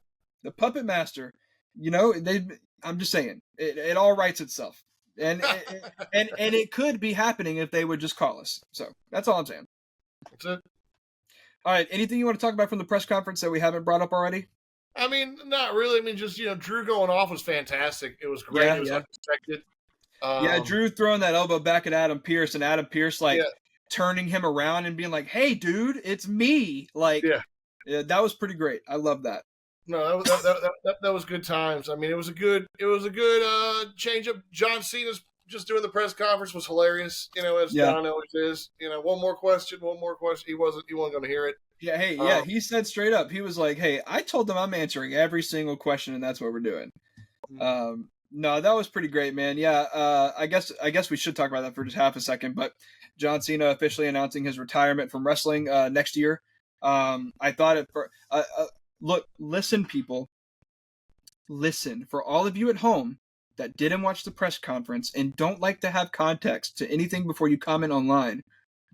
The Puppet Master. I'm just saying, it all writes itself. And it could be happening if they would just call us. So that's all I'm saying. That's it. All right. Anything you want to talk about from the press conference that we haven't brought up already? I mean, not really. I mean, just, Drew going off was fantastic. It was great. It was unexpected. Drew throwing that elbow back at Adam Pearce, and Adam Pearce, turning him around and being like, hey, dude, it's me. That was pretty great. I love that. No, that was good times. I mean, it was a good change up. John Cena's just doing the press conference was hilarious, as Don always is. One more question. He wasn't going to hear it. Yeah, he said straight up, he was like, hey, I told them I'm answering every single question, and that's what we're doing. No, that was pretty great, man. Yeah, I guess we should talk about that for just half a second, but John Cena officially announcing his retirement from wrestling next year. I thought look, listen, people. Listen, for all of you at home that didn't watch the press conference and don't like to have context to anything before you comment online,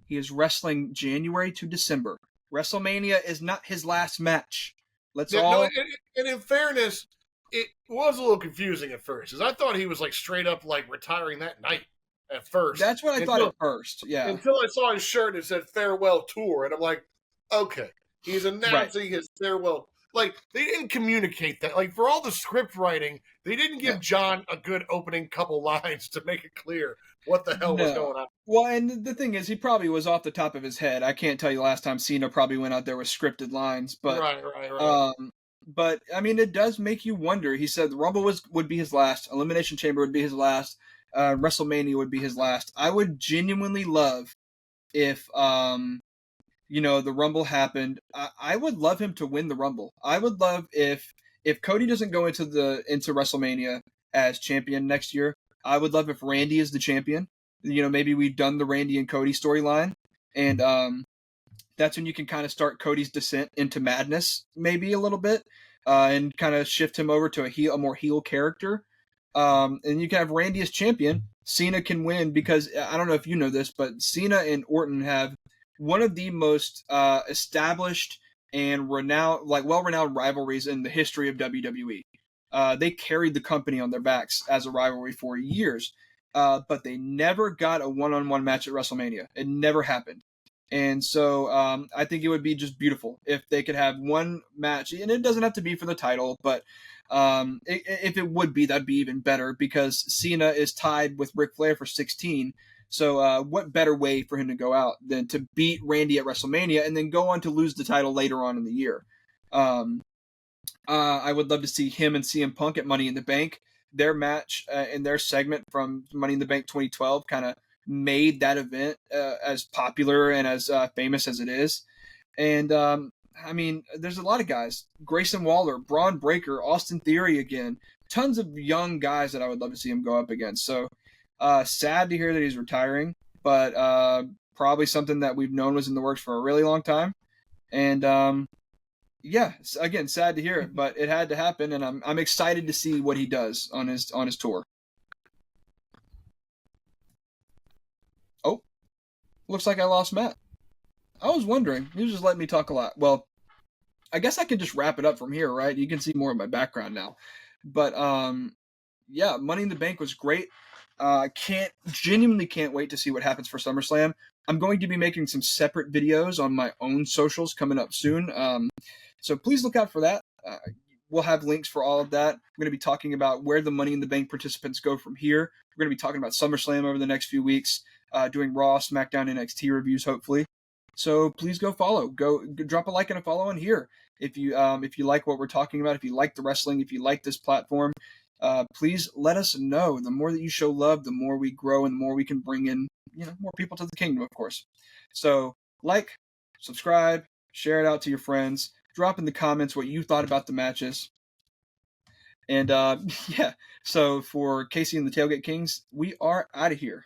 He is wrestling January to December. WrestleMania is not his last match. Let's Yeah, all. no, and in fairness, it was a little confusing at first, because I thought he was like straight up like retiring that night at first. That's what I thought at first. Yeah. Until I saw his shirt and it said farewell tour, and I'm like, okay, he's announcing his farewell. Like, they didn't communicate that. Like, for all the script writing, they didn't give John a good opening couple lines to make it clear what the hell was going on. Well, and the thing is, he probably was off the top of his head. I can't tell you last time Cena probably went out there with scripted lines, but right. But I mean, it does make you wonder. He said the Rumble would be his last, Elimination Chamber would be his last, WrestleMania would be his last. I would genuinely love if the Rumble happened. I would love him to win the Rumble. I would love if Cody doesn't go into WrestleMania as champion next year. I would love if Randy is the champion. Maybe we've done the Randy and Cody storyline, and that's when you can kind of start Cody's descent into madness, maybe a little bit, and kind of shift him over to a more heel character. And you can have Randy as champion. Cena can win because I don't know if you know this, but Cena and Orton have one of the most established and well-renowned rivalries in the history of WWE. They carried the company on their backs as a rivalry for years, but they never got a one-on-one match at WrestleMania. It never happened. And so I think it would be just beautiful if they could have one match, and it doesn't have to be for the title, but if it would be, that'd be even better because Cena is tied with Ric Flair for 16. So what better way for him to go out than to beat Randy at WrestleMania and then go on to lose the title later on in the year? I would love to see him and CM Punk at Money in the Bank. Their match and their segment from Money in the Bank 2012 kind of made that event as popular and as famous as it is. And I mean, there's a lot of guys. Grayson Waller, Braun Breaker, Austin Theory again. Tons of young guys that I would love to see him go up against. So sad to hear that he's retiring, but probably something that we've known was in the works for a really long time. And again, sad to hear it, but it had to happen, and I'm excited to see what he does on his tour. Oh, looks like I lost Matt. I was wondering. He was just letting me talk a lot. Well, I guess I can just wrap it up from here, right? You can see more of my background now. But Money in the Bank was great. Genuinely can't wait to see what happens for SummerSlam. I'm going to be making some separate videos on my own socials coming up soon. So please look out for that. We'll have links for all of that. We're going to be talking about where the Money in the Bank participants go from here. We're going to be talking about SummerSlam over the next few weeks, doing Raw, SmackDown, NXT reviews, hopefully. So please go follow. Go drop a like and a follow on here. If you like what we're talking about, if you like the wrestling, if you like this platform, please let us know. The more that you show love, the more we grow and the more we can bring in, more people to the kingdom, of course. So like, subscribe, share it out to your friends, drop in the comments what you thought about the matches. And so for Casey and the Tailgate Kings, we are out of here.